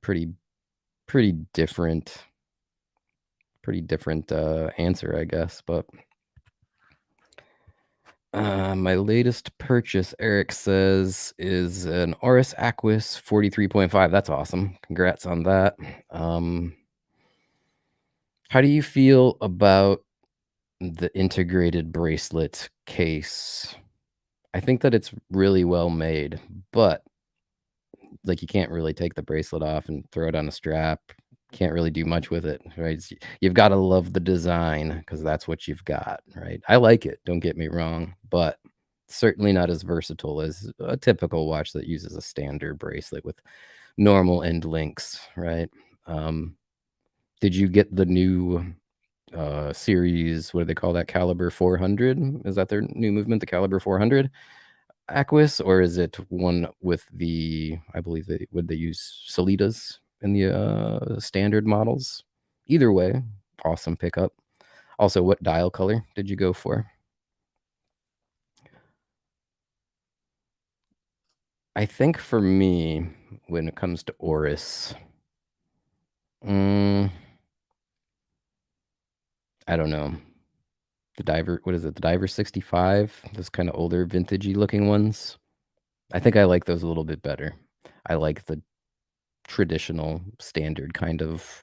pretty pretty different answer, I guess. But my latest purchase, Eric says, is an Oris Aquis 43.5. That's awesome. Congrats on that. How do you feel about the integrated bracelet case? I think that it's really well made, but like you can't really take the bracelet off and throw it on a strap. Can't really do much with it, right? You've got to love the design because that's what you've got, right? I like it, don't get me wrong, but certainly not as versatile as a typical watch that uses a standard bracelet with normal end links, right? Did you get the new series, what do they call that, Caliber 400? Is that their new movement, the Caliber 400 Aquis, or is it one with the, I believe they use Solitas in the standard models? Either way, awesome pickup. Also, what dial color did you go for? I think for me, when it comes to Oris, I don't know. The Diver, what is it? The Diver 65, those kind of older vintagey looking ones. I think I like those a little bit better. I like the traditional standard kind of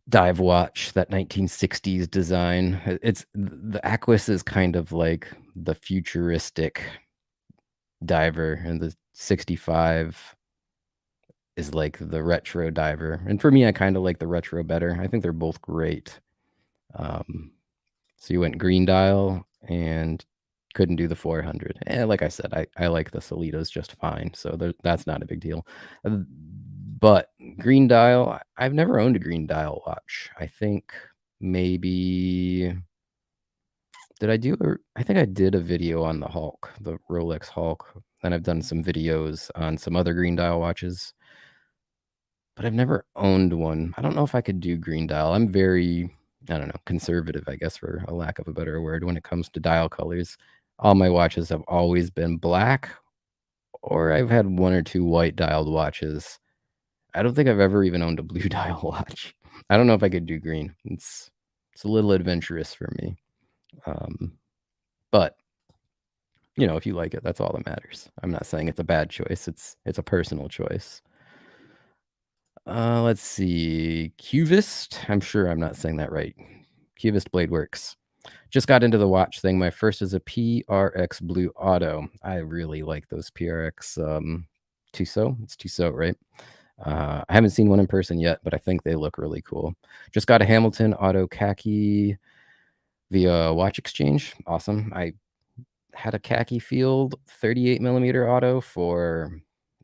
dive watch, that 1960s design. It's the Aquis is kind of like the futuristic diver, and the 65 is like the retro diver. And for me, I kind of like the retro better. I think they're both great. So you went green dial and couldn't do the 400. Like I said, I like the Solitas just fine, so that's not a big deal. But green dial, I've never owned a green dial watch. I think maybe I think I did a video on the Hulk, the Rolex Hulk, and I've done some videos on some other green dial watches, but I've never owned one. I don't know if I could do green dial. I'm very, I don't know, conservative, I guess, for a lack of a better word, when it comes to dial colors. All my watches have always been black, or I've had one or two white dialed watches. I don't think I've ever even owned a blue dial watch. I don't know if I could do green. It's a little adventurous for me. But you know, if you like it, that's all that matters. I'm not saying it's a bad choice. It's a personal choice. Let's see. Cuvist. I'm sure I'm not saying that right. Cuvist Blade Works. Just got into the watch thing. My first is a PRX Blue Auto. I really like those PRX Tissot. It's Tissot, right? I haven't seen one in person yet, but I think they look really cool. Just got a Hamilton Auto Khaki via Watch Exchange. Awesome. I had a Khaki Field 38 millimeter auto for,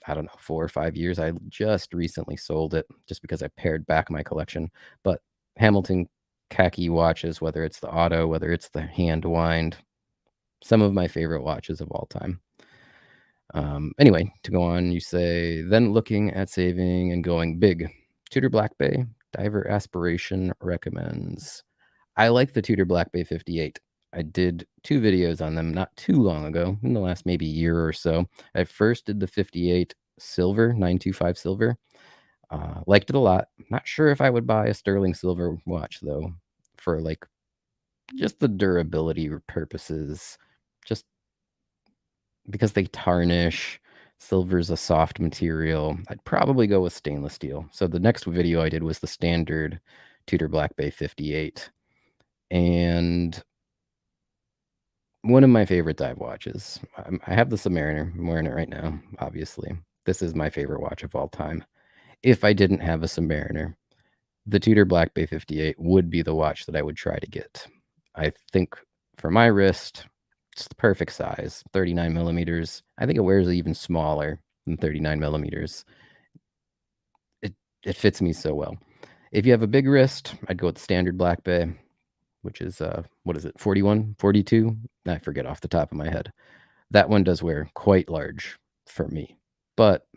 I don't know, 4 or 5 years. I just recently sold it just because I pared back my collection. But Hamilton Khaki watches, whether it's the auto, whether it's the hand wind, some of my favorite watches of all time. Anyway, to go on, you say, then looking at saving and going big. Tudor Black Bay, Diver Aspiration recommends. I like the Tudor Black Bay 58. I did 2 videos on them not too long ago, in the last maybe year or so. I first did the 58 silver, 925 silver. Liked it a lot. Not sure if I would buy a sterling silver watch, though, for like just the durability purposes. Just because they tarnish. Silver's a soft material. I'd probably go with stainless steel. So the next video I did was the standard Tudor Black Bay 58. And one of my favorite dive watches. I have the Submariner. I'm wearing it right now, obviously. This is my favorite watch of all time. If I didn't have a Submariner, the Tudor Black Bay 58 would be the watch that I would try to get. I think for my wrist, it's the perfect size, 39 millimeters. I think it wears even smaller than 39 millimeters. It fits me so well. If you have a big wrist, I'd go with the standard Black Bay, which is, what is it, 41, 42? I forget off the top of my head. That one does wear quite large for me. But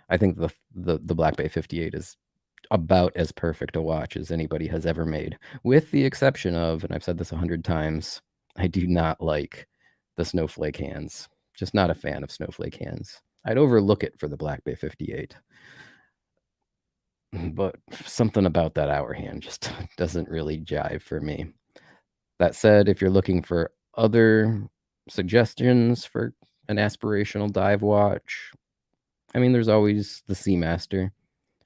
I think the Black Bay 58 is about as perfect a watch as anybody has ever made, with the exception of, and I've said this 100 times, I do not like the snowflake hands. Just not a fan of snowflake hands. I'd overlook it for the Black Bay 58. but something about that hour hand just doesn't really jive for me. That said, if you're looking for other suggestions for an aspirational dive watch, I mean, there's always the Seamaster.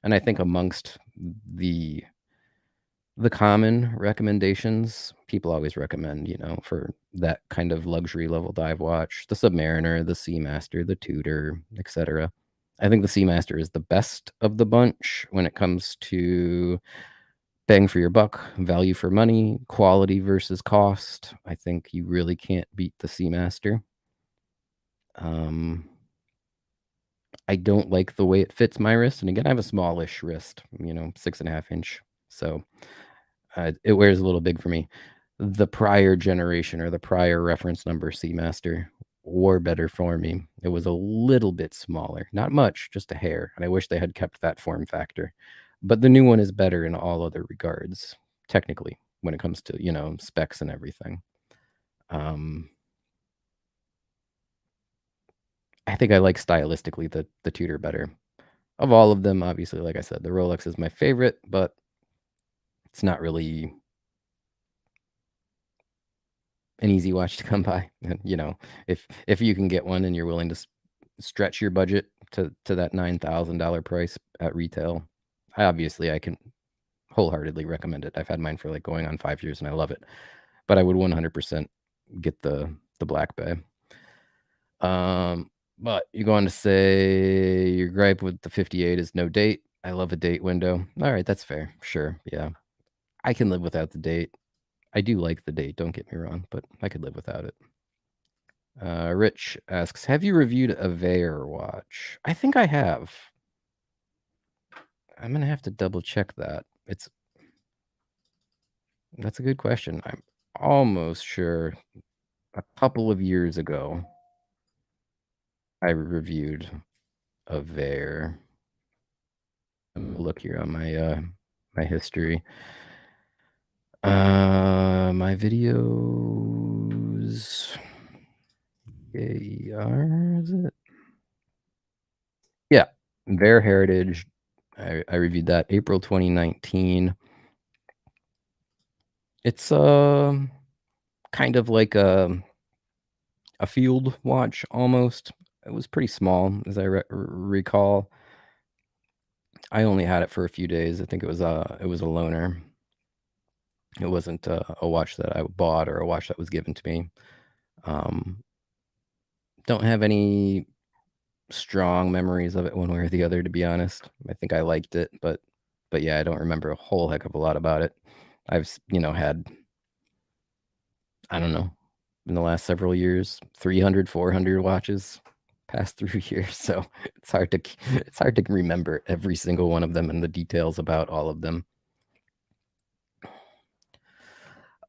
And I think amongst the common recommendations, people always recommend, for that kind of luxury level dive watch, the Submariner, the Seamaster, the Tudor, etc. I think the Seamaster is the best of the bunch when it comes to bang for your buck, value for money, quality versus cost. I think you really can't beat the Seamaster. I don't like the way it fits my wrist. And again, I have a smallish wrist, 6.5 inch. So it wears a little big for me. The prior generation or the prior reference number Seamaster wore better for me. It was a little bit smaller, not much, just a hair. And I wish they had kept that form factor. But the new one is better in all other regards, technically, when it comes to, specs and everything. I think I like stylistically the Tudor better. Of all of them, obviously, like I said, the Rolex is my favorite, but it's not really an easy watch to come by. And, if you can get one and you're willing to stretch your budget to that $9,000 price at retail, I can wholeheartedly recommend it. I've had mine for like going on 5 years and I love it. But I would 100% get the Black Bay. But you go on to say your gripe with the 58 is no date. I love a date window. All right, that's fair. Sure. Yeah. I can live without the date. I do like the date, don't get me wrong, but I could live without it. Rich asks, have you reviewed a Vario watch? I think I have. I'm going to have to double check that. That's a good question. I'm almost sure a couple of years ago, I reviewed a Vario. Look here on my history. My videos. AER, is it? Yeah, Vario Heritage. I reviewed that April 2019. It's kind of like a field watch almost. It was pretty small, as I recall. I only had it for a few days. I think it was a loaner. It wasn't a watch that I bought or a watch that was given to me. Don't have any strong memories of it one way or the other, to be honest. I think I liked it, but yeah, I don't remember a whole heck of a lot about it. I've had, I don't know, in the last several years, 300, 400 watches passed through here, so it's hard to remember every single one of them and the details about all of them.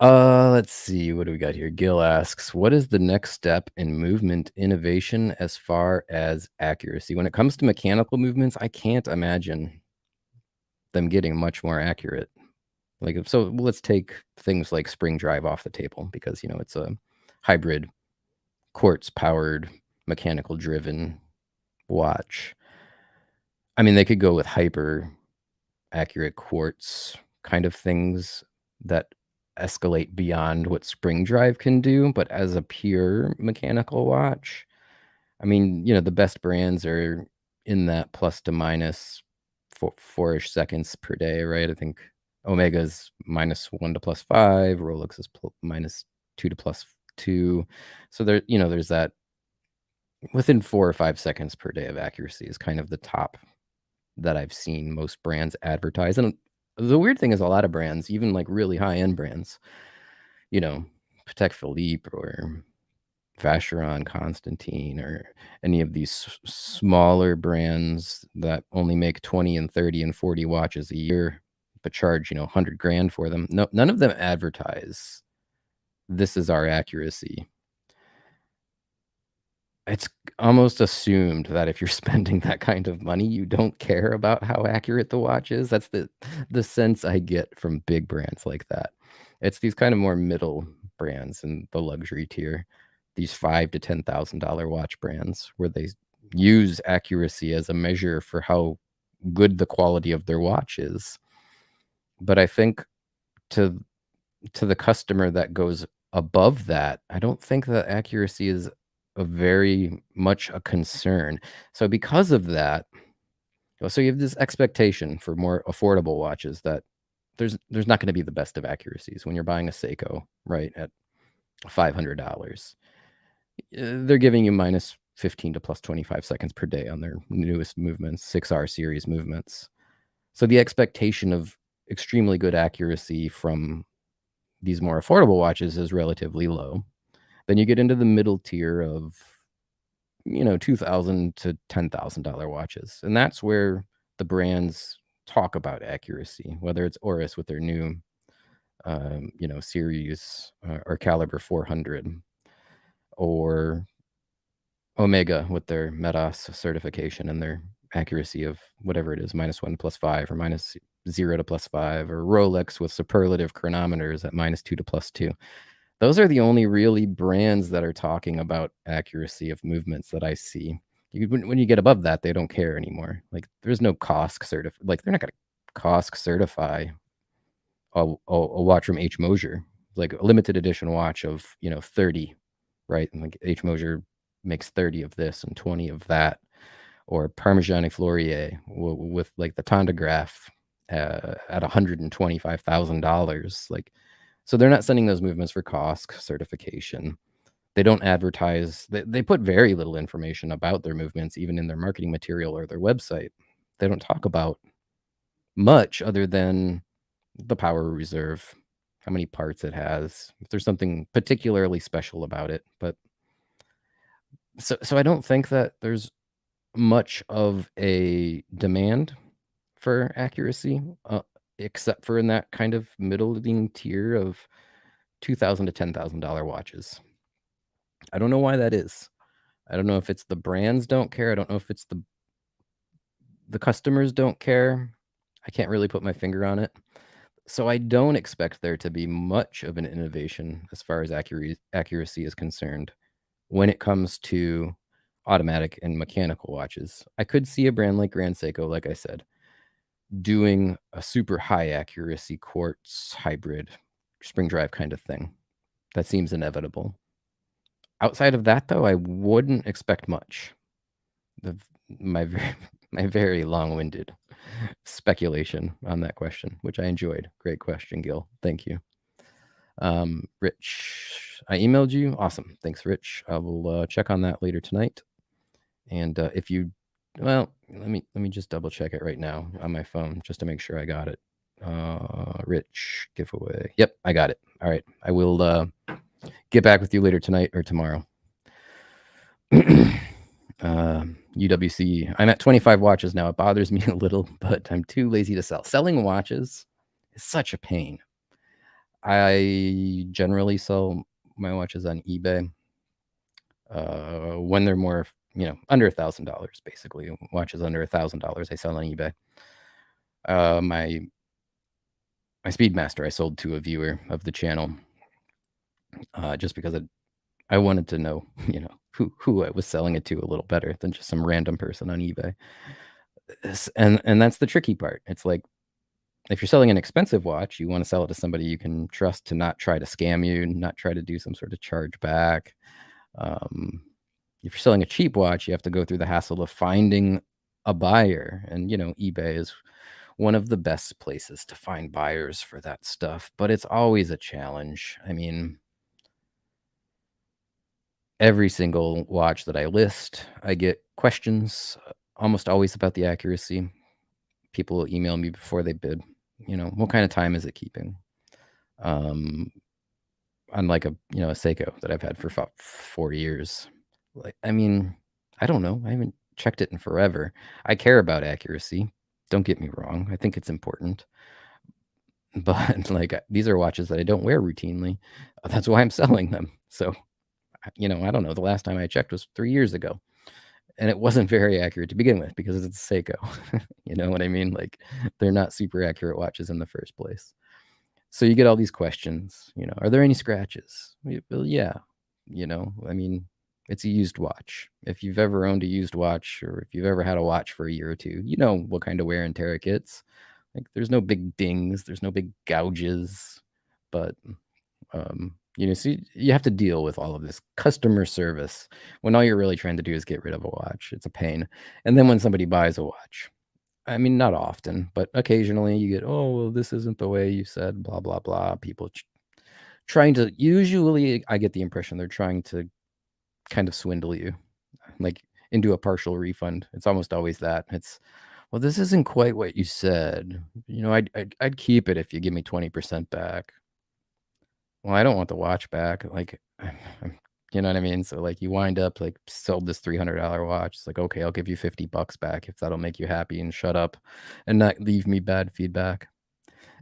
Let's see, what do we got here? Gil asks, what is the next step in movement innovation as far as accuracy? When it comes to mechanical movements, I can't imagine them getting much more accurate. So let's take things like spring drive off the table because, it's a hybrid quartz powered mechanical driven watch. I mean, they could go with hyper accurate quartz kind of things that escalate beyond what spring drive can do, but as a pure mechanical watch, I mean, the best brands are in that plus to minus four-ish seconds per day, right? I think Omega's -1 to +5, Rolex is -2 to +2. So there's that within 4 or 5 seconds per day of accuracy is kind of the top that I've seen most brands advertise. And the weird thing is a lot of brands, even like really high-end brands, Patek Philippe or Vacheron Constantine or any of these smaller brands that only make 20 and 30 and 40 watches a year, but charge, 100 grand for them. No, none of them advertise, this is our accuracy. It's almost assumed that if you're spending that kind of money, you don't care about how accurate the watch is. That's the sense I get from big brands like that. It's these kind of more middle brands in the luxury tier, these $5,000 to $10,000 watch brands where they use accuracy as a measure for how good the quality of their watch is. But I think to the customer that goes above that, I don't think that accuracy is a very much a concern. So because of that, so you have this expectation for more affordable watches that there's not going to be the best of accuracies when you're buying a Seiko, right, at $500. They're giving you minus 15 to plus 25 seconds per day on their newest movements, 6R series movements. So the expectation of extremely good accuracy from these more affordable watches is relatively low. Then you get into the middle tier of, $2,000 to $10,000 watches. And that's where the brands talk about accuracy, whether it's Oris with their new, series or caliber 400, or Omega with their MEDAS certification and their accuracy of whatever it is, -1 +5 or -0 to +5, or Rolex with superlative chronometers at -2 to +2. Those are the only really brands that are talking about accuracy of movements that I see. When you get above that, they don't care anymore. Like, there's no COSC like, they're not gonna COSC certify a watch from H. Mosier, like a limited edition watch of, 30, right? And like H. Mosier makes 30 of this and 20 of that, or Parmigiani Fleurier with like the Tondograph at $125,000. Like, so they're not sending those movements for COSC certification. They don't advertise. They put very little information about their movements, even in their marketing material or their website. They don't talk about much other than the power reserve, how many parts it has, if there's something particularly special about it. But so I don't think that there's much of a demand for accuracy, except for in that kind of middling tier of $2,000 to $10,000 watches. I don't know why that is. I don't know if it's the brands don't care. I don't know if it's the customers don't care. I can't really put my finger on it. So I don't expect there to be much of an innovation as far as accuracy is concerned when it comes to automatic and mechanical watches. I could see a brand like Grand Seiko, like I said, doing a super high accuracy quartz hybrid spring drive kind of thing. That seems inevitable. Outside of that, though, I wouldn't expect much. My very long-winded speculation on that question, which I enjoyed. Great question, Gil. Thank you. Rich, I emailed you. Awesome. Thanks, Rich. I will check on that later tonight. And if you, well, let me just double check it right now on my phone just to make sure I got it. Rich giveaway. Yep, I got it. All right. I will get back with you later tonight or tomorrow. UWC. I'm at 25 watches now. It bothers me a little, but I'm too lazy to sell. Selling watches is such a pain. I generally sell my watches on eBay when they're more, under $1,000, basically. Watches under $1,000 I sell on eBay. My Speedmaster I sold to a viewer of the channel just because I wanted to know, who I was selling it to a little better than just some random person on eBay. And that's the tricky part. It's like, if you're selling an expensive watch, you want to sell it to somebody you can trust to not try to scam you, not try to do some sort of charge back. If you're selling a cheap watch, you have to go through the hassle of finding a buyer. And, eBay is one of the best places to find buyers for that stuff, but it's always a challenge. I mean, every single watch that I list, I get questions almost always about the accuracy. People will email me before they bid. What kind of time is it keeping? Unlike a Seiko that I've had for 4 years. Like, I mean, I don't know. I haven't checked it in forever. I care about accuracy. Don't get me wrong. I think it's important. But like, these are watches that I don't wear routinely. That's why I'm selling them. So, I don't know. The last time I checked was 3 years ago. And it wasn't very accurate to begin with because it's a Seiko. You know what I mean? Like, they're not super accurate watches in the first place. So you get all these questions, are there any scratches? Well, yeah, I mean, It's a used watch. If you've ever owned a used watch, or if you've ever had a watch for a year or two, you know what kind of wear and tear it gets. Like, there's no big dings, there's no big gouges, but so you have to deal with all of this customer service when all you're really trying to do is get rid of a watch. It's a pain. And then when somebody buys a watch, I mean, not often, but occasionally you get, oh, well, this isn't the way you said, blah, blah, blah. People trying to, usually I get the impression they're trying to kind of swindle you, like into a partial refund. It's almost always that. It's, well, this isn't quite what you said. I'd keep it if you give me 20% back. Well, I don't want the watch back. Like, you know what I mean? So like you wind up like sold this $300 watch. It's like, okay, I'll give you $50 back if that'll make you happy and shut up and not leave me bad feedback.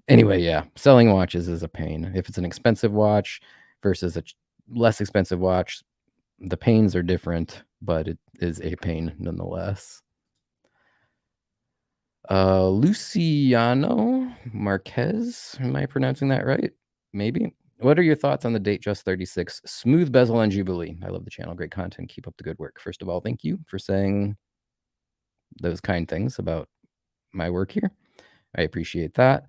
Anyway, yeah, selling watches is a pain. If it's an expensive watch versus a less expensive watch, the pains are different, but it is a pain nonetheless. Luciano Marquez, am I pronouncing that right? Maybe. What are your thoughts on the Datejust 36 smooth bezel on Jubilee? I love the channel. Great content. Keep up the good work. First of all, thank you for saying those kind things about my work here. I appreciate that.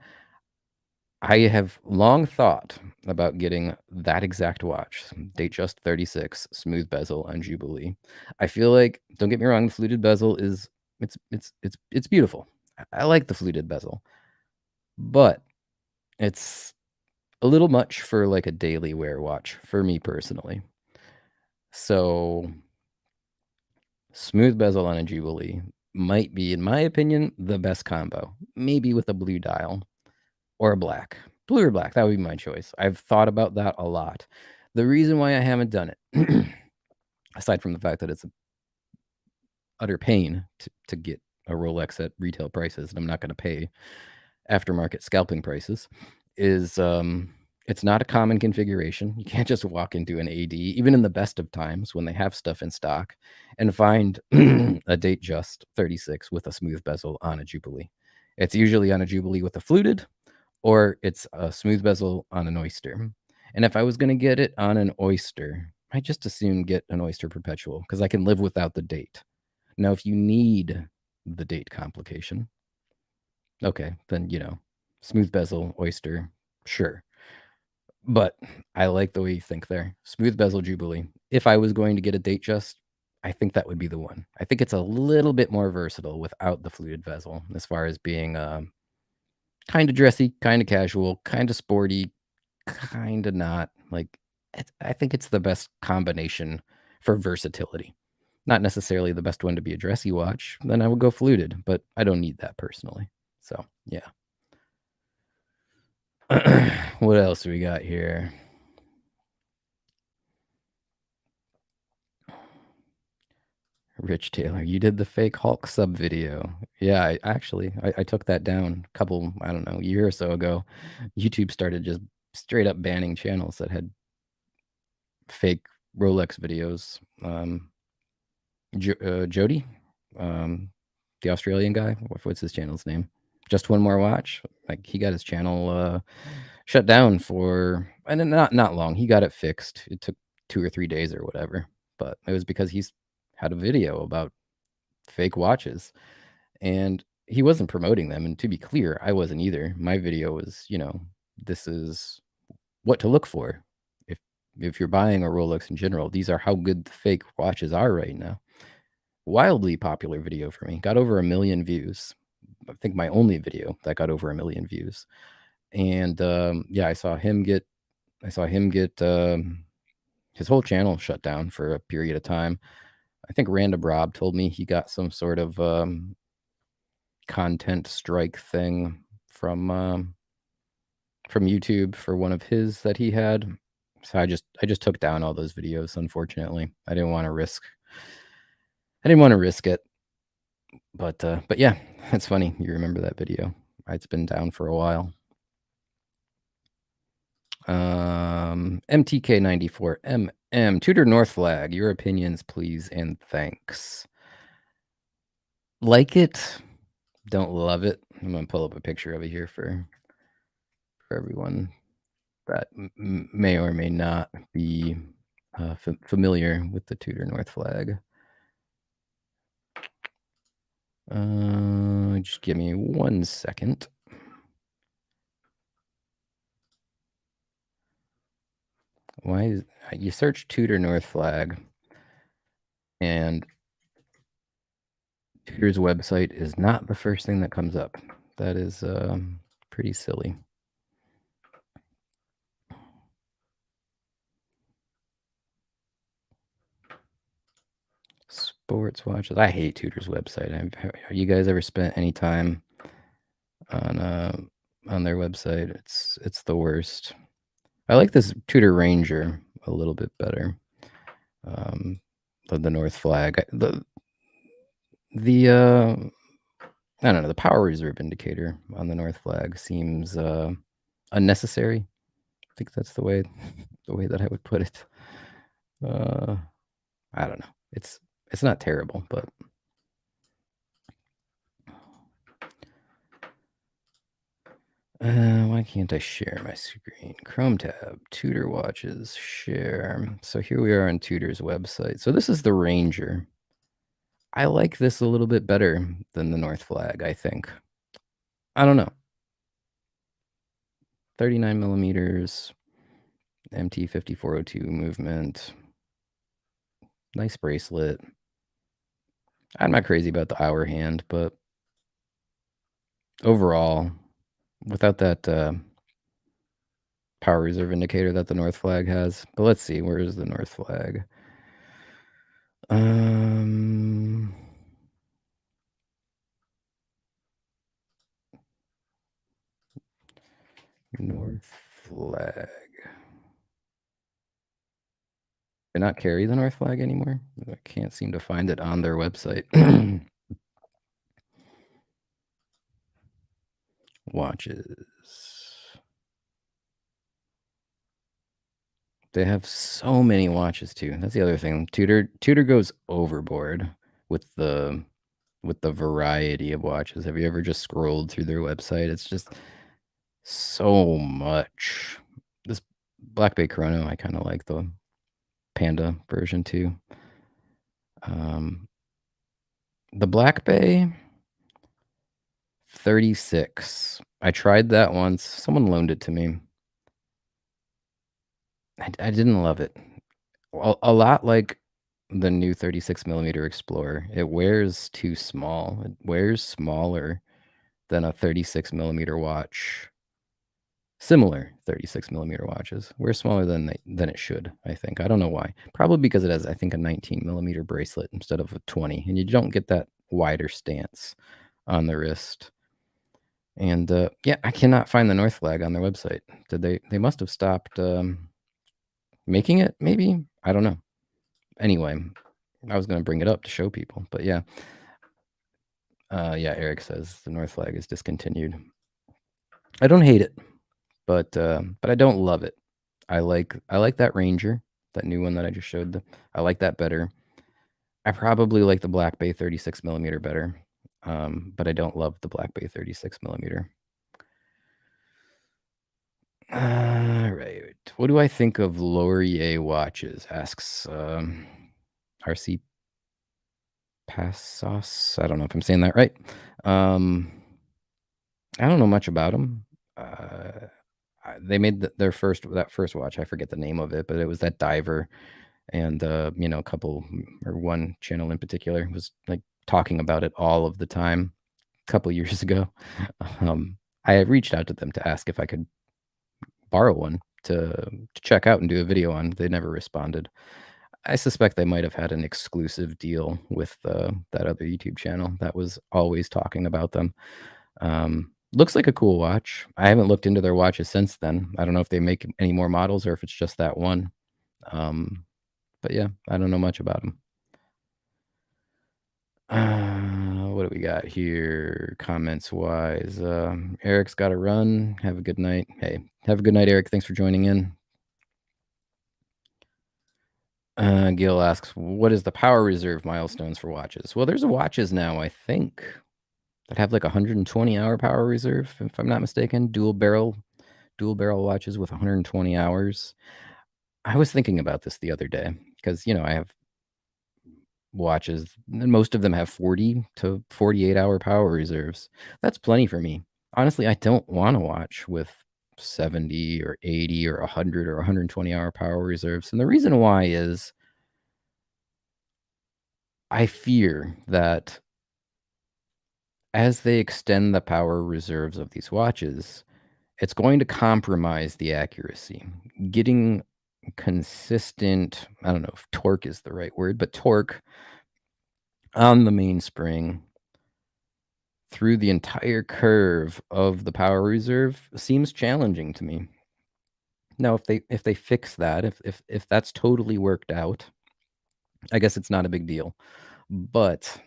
I have long thought about getting that exact watch, Datejust 36 smooth bezel on Jubilee. I feel like, don't get me wrong, the fluted bezel is it's beautiful. I like the fluted bezel, but it's a little much for like a daily wear watch for me personally. So smooth bezel on a Jubilee might be, in my opinion, the best combo. Maybe with a blue dial or a black. Blue or black, that would be my choice. I've thought about that a lot. The reason why I haven't done it, aside from the fact that it's an utter pain to get a Rolex at retail prices, and I'm not going to pay aftermarket scalping prices, is it's not a common configuration. You can't just walk into an AD, even in the best of times when they have stuff in stock, and find a Datejust 36 with a smooth bezel on a Jubilee. It's usually on a Jubilee with a fluted, or it's a smooth bezel on an Oyster. And if I was going to get it on an Oyster, I just assume get an Oyster Perpetual because I can live without the date. Now, if you need the date complication, okay, then, smooth bezel, Oyster, sure. But I like the way you think there. Smooth bezel Jubilee. If I was going to get a Datejust, I think that would be the one. I think it's a little bit more versatile without the fluted bezel as far as being kind of dressy, kind of casual, kind of sporty, kind of not. Like, I think it's the best combination for versatility. Not necessarily the best one to be a dressy watch. Then I would go fluted, but I don't need that personally. So, yeah. What else do we got here? Rich Taylor, you did the fake Hulk sub video. Yeah, I took that down a couple, I don't know, a year or so ago. YouTube started just straight up banning channels that had fake Rolex videos. Jody, the Australian guy, what's his channel's name? Just One More Watch. Like, he got his channel shut down for, and not long. He got it fixed. It took 2 or 3 days or whatever, but it was because he's had a video about fake watches, and he wasn't promoting them. And to be clear, I wasn't either. My video was, this is what to look for if you're buying a Rolex in general. These are how good the fake watches are right now. Wildly popular video for me. Got over 1 million views. I think my only video that got over 1 million views. And yeah, I saw him get his whole channel shut down for a period of time. I think Random Rob told me he got some sort of content strike thing from YouTube for one of his that he had. So I just took down all those videos, unfortunately. I didn't want to risk it. But yeah, it's funny. You remember that video. It's been down for a while. MTK94 Tudor North Flag. Your opinions, please, and thanks. Like it, don't love it. I'm gonna pull up a picture of it here for everyone that may or may not be familiar with the Tudor North flag. Just give me 1 second. Why is you search Tudor North flag and Tudor's website is not the first thing that comes up. That is pretty silly. Sports watches. I hate Tudor's website. Have you guys ever spent any time on their website? It's the worst. I like this Tudor Ranger a little bit better. The North flag. I don't know, the power reserve indicator on the North flag seems unnecessary. I think that's the way that I would put it. I don't know. It's not terrible, but why can't I share my screen? Chrome tab, Tudor watches, share. So here we are on Tudor's website. So this is the Ranger. I like this a little bit better than the North flag, I think. I don't know. 39 millimeters, MT 5402 movement. Nice bracelet. I'm not crazy about the hour hand, but overall, without that power reserve indicator that the North flag has. But let's see, where is the North flag? North flag. They not carry the North flag anymore? I can't seem to find it on their website. Watches. They have so many watches too. That's the other thing. Tudor goes overboard with the variety of watches. Have you ever just scrolled through their website? It's just so much. This Black Bay Chrono, I kind of like the Panda version too. The Black Bay 36. I tried that once. Someone loaned it to me. I didn't love it. A lot like the new 36 millimeter Explorer. It wears too small. It wears smaller than a 36 millimeter watch. Similar 36 millimeter watches. Wear smaller than it should, I think. I don't know why. Probably because it has, I think, a 19 millimeter bracelet instead of a 20. And you don't get that wider stance on the wrist. And yeah, I cannot find the North flag on their website. They must have stopped making it, maybe? I don't know. Anyway, I was going to bring it up to show people, but yeah. Yeah, Eric says the North flag is discontinued. I don't hate it, but I don't love it. I like that Ranger, that new one that I just showed. I like that better. I probably like the Black Bay 36 millimeter better, but I don't love the Black Bay 36 millimeter. All right. What do I think of Laurier watches? Asks RC Passos. I don't know if I'm saying that right. I don't know much about them. They made that first watch. I forget the name of it, but it was that diver, and a couple or one channel in particular was like talking about it all of the time. A couple years ago, I had reached out to them to ask if I could borrow one to check out and do a video on. They never responded. I suspect they might have had an exclusive deal with that other YouTube channel that was always talking about them. Looks like a cool watch. I haven't looked into their watches since then. I don't know if they make any more models or if it's just that one. But yeah, I don't know much about them. What do we got here? Comments wise, Eric's got to run. Have a good night. Hey, have a good night, Eric. Thanks for joining in. Gil asks, what is the power reserve milestones for watches? Well, there's watches now, I think, that have like 120 hour power reserve, if I'm not mistaken. Dual barrel watches with 120 hours. I was thinking about this the other day because, I have watches, and most of them have 40 to 48 hour power reserves. That's plenty for me. Honestly, I don't want to watch with 70 or 80 or 100 or 120 hour power reserves. And the reason why is I fear that as they extend the power reserves of these watches, it's going to compromise the accuracy. Getting consistent, I don't know if torque is the right word, but torque on the mainspring through the entire curve of the power reserve seems challenging to me. Now, if they fix that, if that's totally worked out, I guess it's not a big deal. But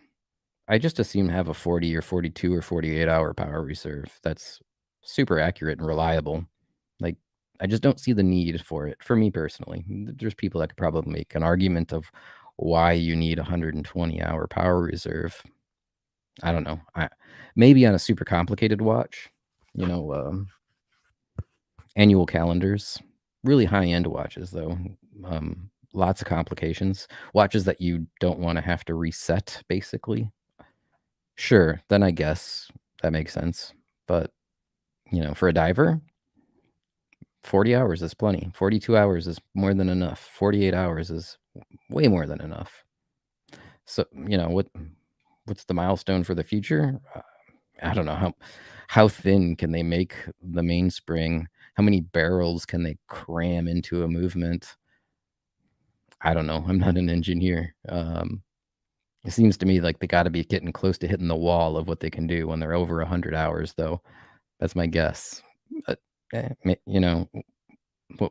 I just assume have a 40 or 42 or 48 hour power reserve that's super accurate and reliable. Like, I just don't see the need for it for me personally. There's people that could probably make an argument of why you need a 120 hour power reserve. I don't know. Maybe on a super complicated watch, annual calendars, really high end watches though. Lots of complications. Watches that you don't want to have to reset, basically. Sure, then I guess that makes sense. But for a diver, 40 hours is plenty. 42 hours is more than enough. 48 hours is way more than enough. So, what's the milestone for the future? I don't know how thin can they make the mainspring? How many barrels can they cram into a movement? I don't know. I'm not an engineer. It seems to me like they got to be getting close to hitting the wall of what they can do when they're over 100 hours, though. That's my guess. But,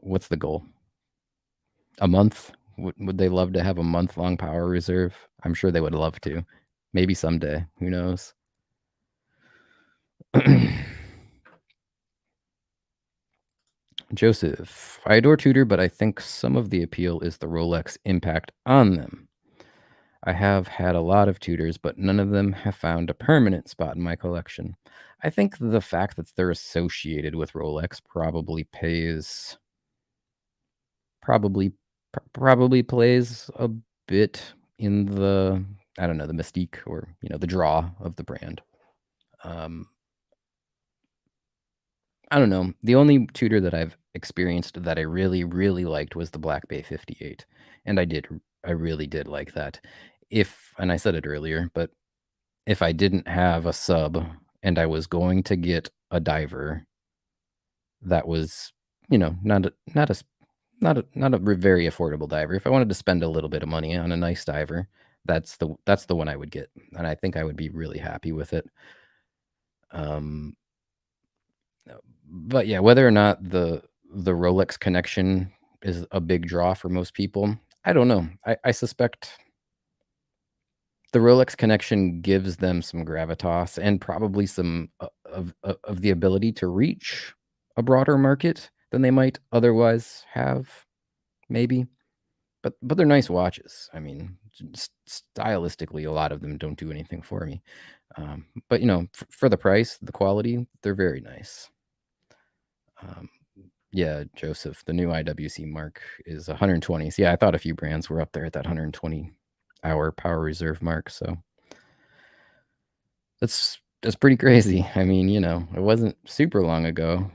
what's the goal? A month? Would they love to have a month-long power reserve? I'm sure they would love to. Maybe someday. Who knows? Joseph, I adore Tudor, but I think some of the appeal is the Rolex impact on them. I have had a lot of Tudors, but none of them have found a permanent spot in my collection. I think the fact that they're associated with Rolex probably plays a bit in the, I don't know, the mystique or, the draw of the brand. I don't know. The only Tudor that I've experienced that I really, really liked was the Black Bay 58. And I really did like that. And I said it earlier, but if I didn't have a sub and I was going to get a diver that was, not a very affordable diver. If I wanted to spend a little bit of money on a nice diver, that's the one I would get. And I think I would be really happy with it. But yeah, whether or not the Rolex connection is a big draw for most people, I don't know. I suspect the Rolex connection gives them some gravitas and probably some of the ability to reach a broader market than they might otherwise have, maybe. But they're nice watches. I mean, stylistically, a lot of them don't do anything for me. But for the price, the quality, they're very nice. Yeah, Joseph, the new IWC mark is 120. So yeah, I thought a few brands were up there at that 120 hour power reserve mark. So that's pretty crazy. I mean, it wasn't super long ago.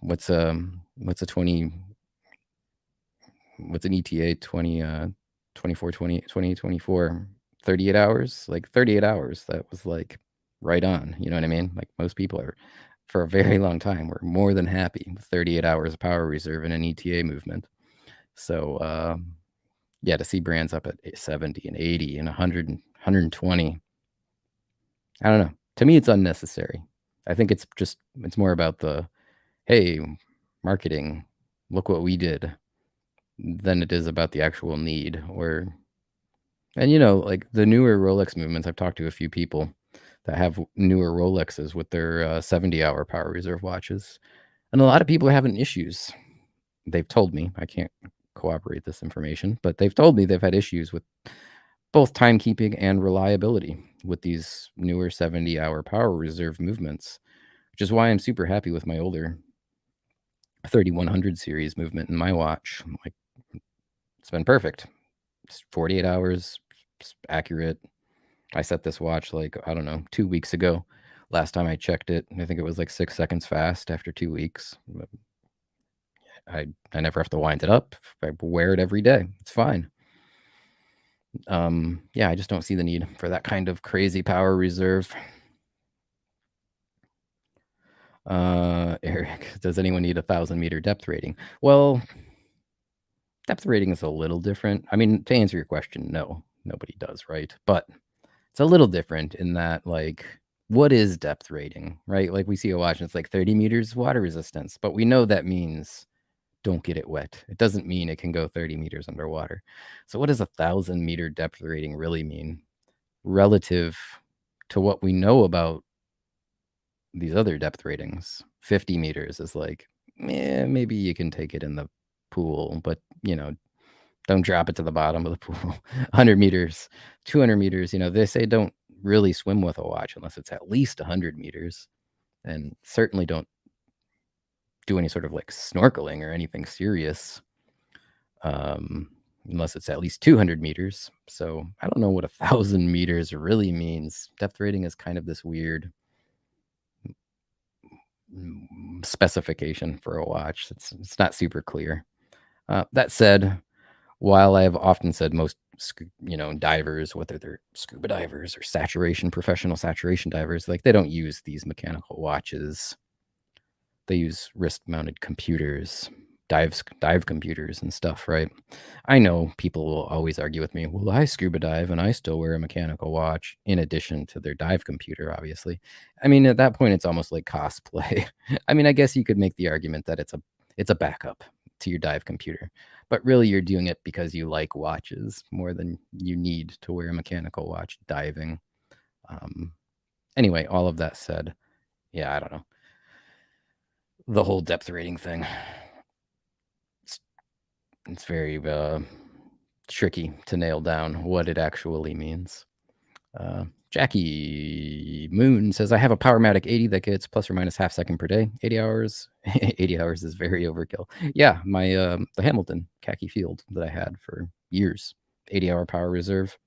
What's an ETA 24 2024 38 hours, like 38 hours. That was like right on. You know what I mean? Like most people are, for a very long time, we're more than happy with 38 hours of power reserve in an ETA movement. So yeah, to see brands up at 70 and 80 and 100 and 120, I don't know. To me, it's unnecessary. I think it's more about the, hey, marketing, look what we did, than it is about the actual need. And like the newer Rolex movements, I've talked to a few people that have newer Rolexes with their 70-hour power reserve watches. And a lot of people are having issues. They've told me, I can't corroborate this information, but they've told me they've had issues with both timekeeping and reliability with these newer 70-hour power reserve movements, which is why I'm super happy with my older 3100 series movement in my watch. Like, it's been perfect. It's 48 hours, it's accurate. I set this watch like, I don't know, 2 weeks ago. Last time I checked it, I think it was like 6 seconds fast after 2 weeks. I never have to wind it up. I wear it every day. It's fine. Yeah, I just don't see the need for that kind of crazy power reserve. Eric, does anyone need a 1,000-meter depth rating? Well, depth rating is a little different. I mean, to answer your question, no, nobody does, right? But it's a little different in that, like, what is depth rating, right? Like, we see a watch and it's like 30 meters water resistance, but we know that means don't get it wet. It doesn't mean it can go 30 meters underwater. So what does a 1,000-meter depth rating really mean relative to what we know about these other depth ratings? 50 meters is like, maybe you can take it in the pool, but, don't drop it to the bottom of the pool. 100 meters, 200 meters, they say don't really swim with a watch unless it's at least 100 meters, and certainly don't do any sort of like snorkeling or anything serious, unless it's at least 200 meters. So I don't know what 1,000 meters really means. Depth rating is kind of this weird specification for a watch. It's not super clear. That said, while I have often said most, divers, whether they're scuba divers or professional saturation divers, like, they don't use these mechanical watches. They use wrist-mounted computers, dive computers and stuff, right? I know people will always argue with me, well, I scuba dive and I still wear a mechanical watch in addition to their dive computer, obviously. I mean, at that point, it's almost like cosplay. I mean, I guess you could make the argument that it's a backup to your dive computer, but really you're doing it because you like watches more than you need to wear a mechanical watch diving. Anyway, all of that said, yeah, I don't know. The whole depth rating thing, it's very tricky to nail down what it actually means. Jackie Moon says, I have a Powermatic 80 that gets plus or minus half second per day, 80 hours. 80 hours is very overkill. Yeah, my the Hamilton khaki field that I had for years, 80-hour power reserve.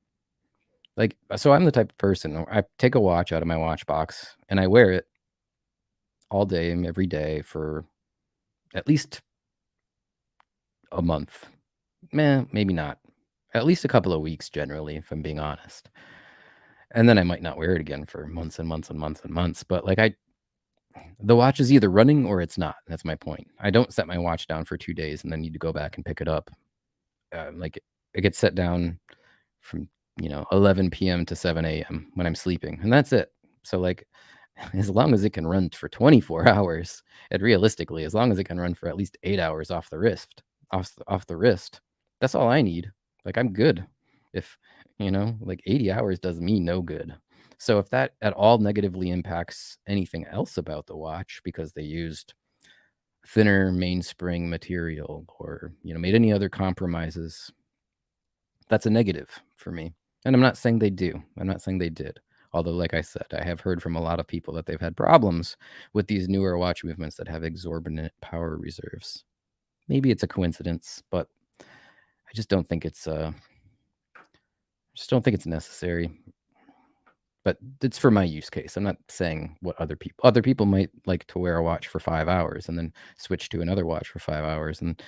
Like, so I'm the type of person, I take a watch out of my watch box and I wear it all day and every day for at least a month. Maybe not. At least a couple of weeks generally, if I'm being honest. And then I might not wear it again for months and months and months and months. But like, the watch is either running or it's not. That's my point. I don't set my watch down for 2 days and then need to go back and pick it up. Like, it gets set down from 11 p.m. to 7 a.m. when I'm sleeping, and that's it. So like, as long as it can run for 24 hours, and realistically, as long as it can run for at least 8 hours off the wrist, that's all I need. Like, I'm good. If like 80 hours does me no good. So if that at all negatively impacts anything else about the watch because they used thinner mainspring material or made any other compromises, that's a negative for me. And I'm not saying they do. I'm not saying they did. Although, like I said, I have heard from a lot of people that they've had problems with these newer watch movements that have exorbitant power reserves. Maybe it's a coincidence, but I just don't think it's necessary. But it's for my use case. I'm not saying what other people might like to wear a watch for 5 hours and then switch to another watch for 5 hours, and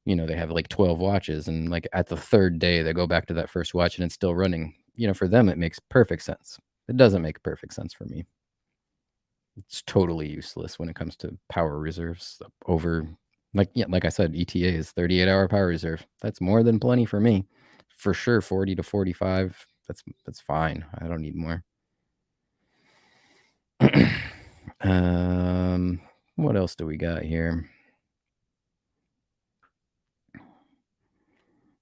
they have like 12 watches, and like at the third day they go back to that first watch and it's still running. For them it makes perfect sense. It doesn't make perfect sense for me. It's totally useless when it comes to power reserves over, like I said, ETA is 38-hour power reserve. That's more than plenty for me. For sure, 40 to 45. That's fine. I don't need more. What else do we got here?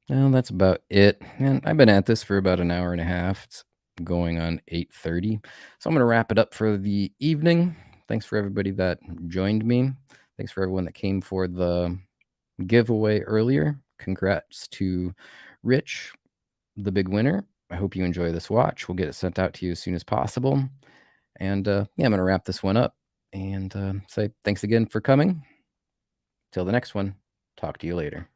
Well, that's about it. And I've been at this for about an hour and a half. It's going on 8:30. So I'm going to wrap it up for the evening. Thanks for everybody that joined me. Thanks for everyone that came for the giveaway earlier. Congrats to Rich, the big winner. I hope you enjoy this watch. We'll get it sent out to you as soon as possible. And yeah, I'm going to wrap this one up and say thanks again for coming. Till the next one, talk to you later.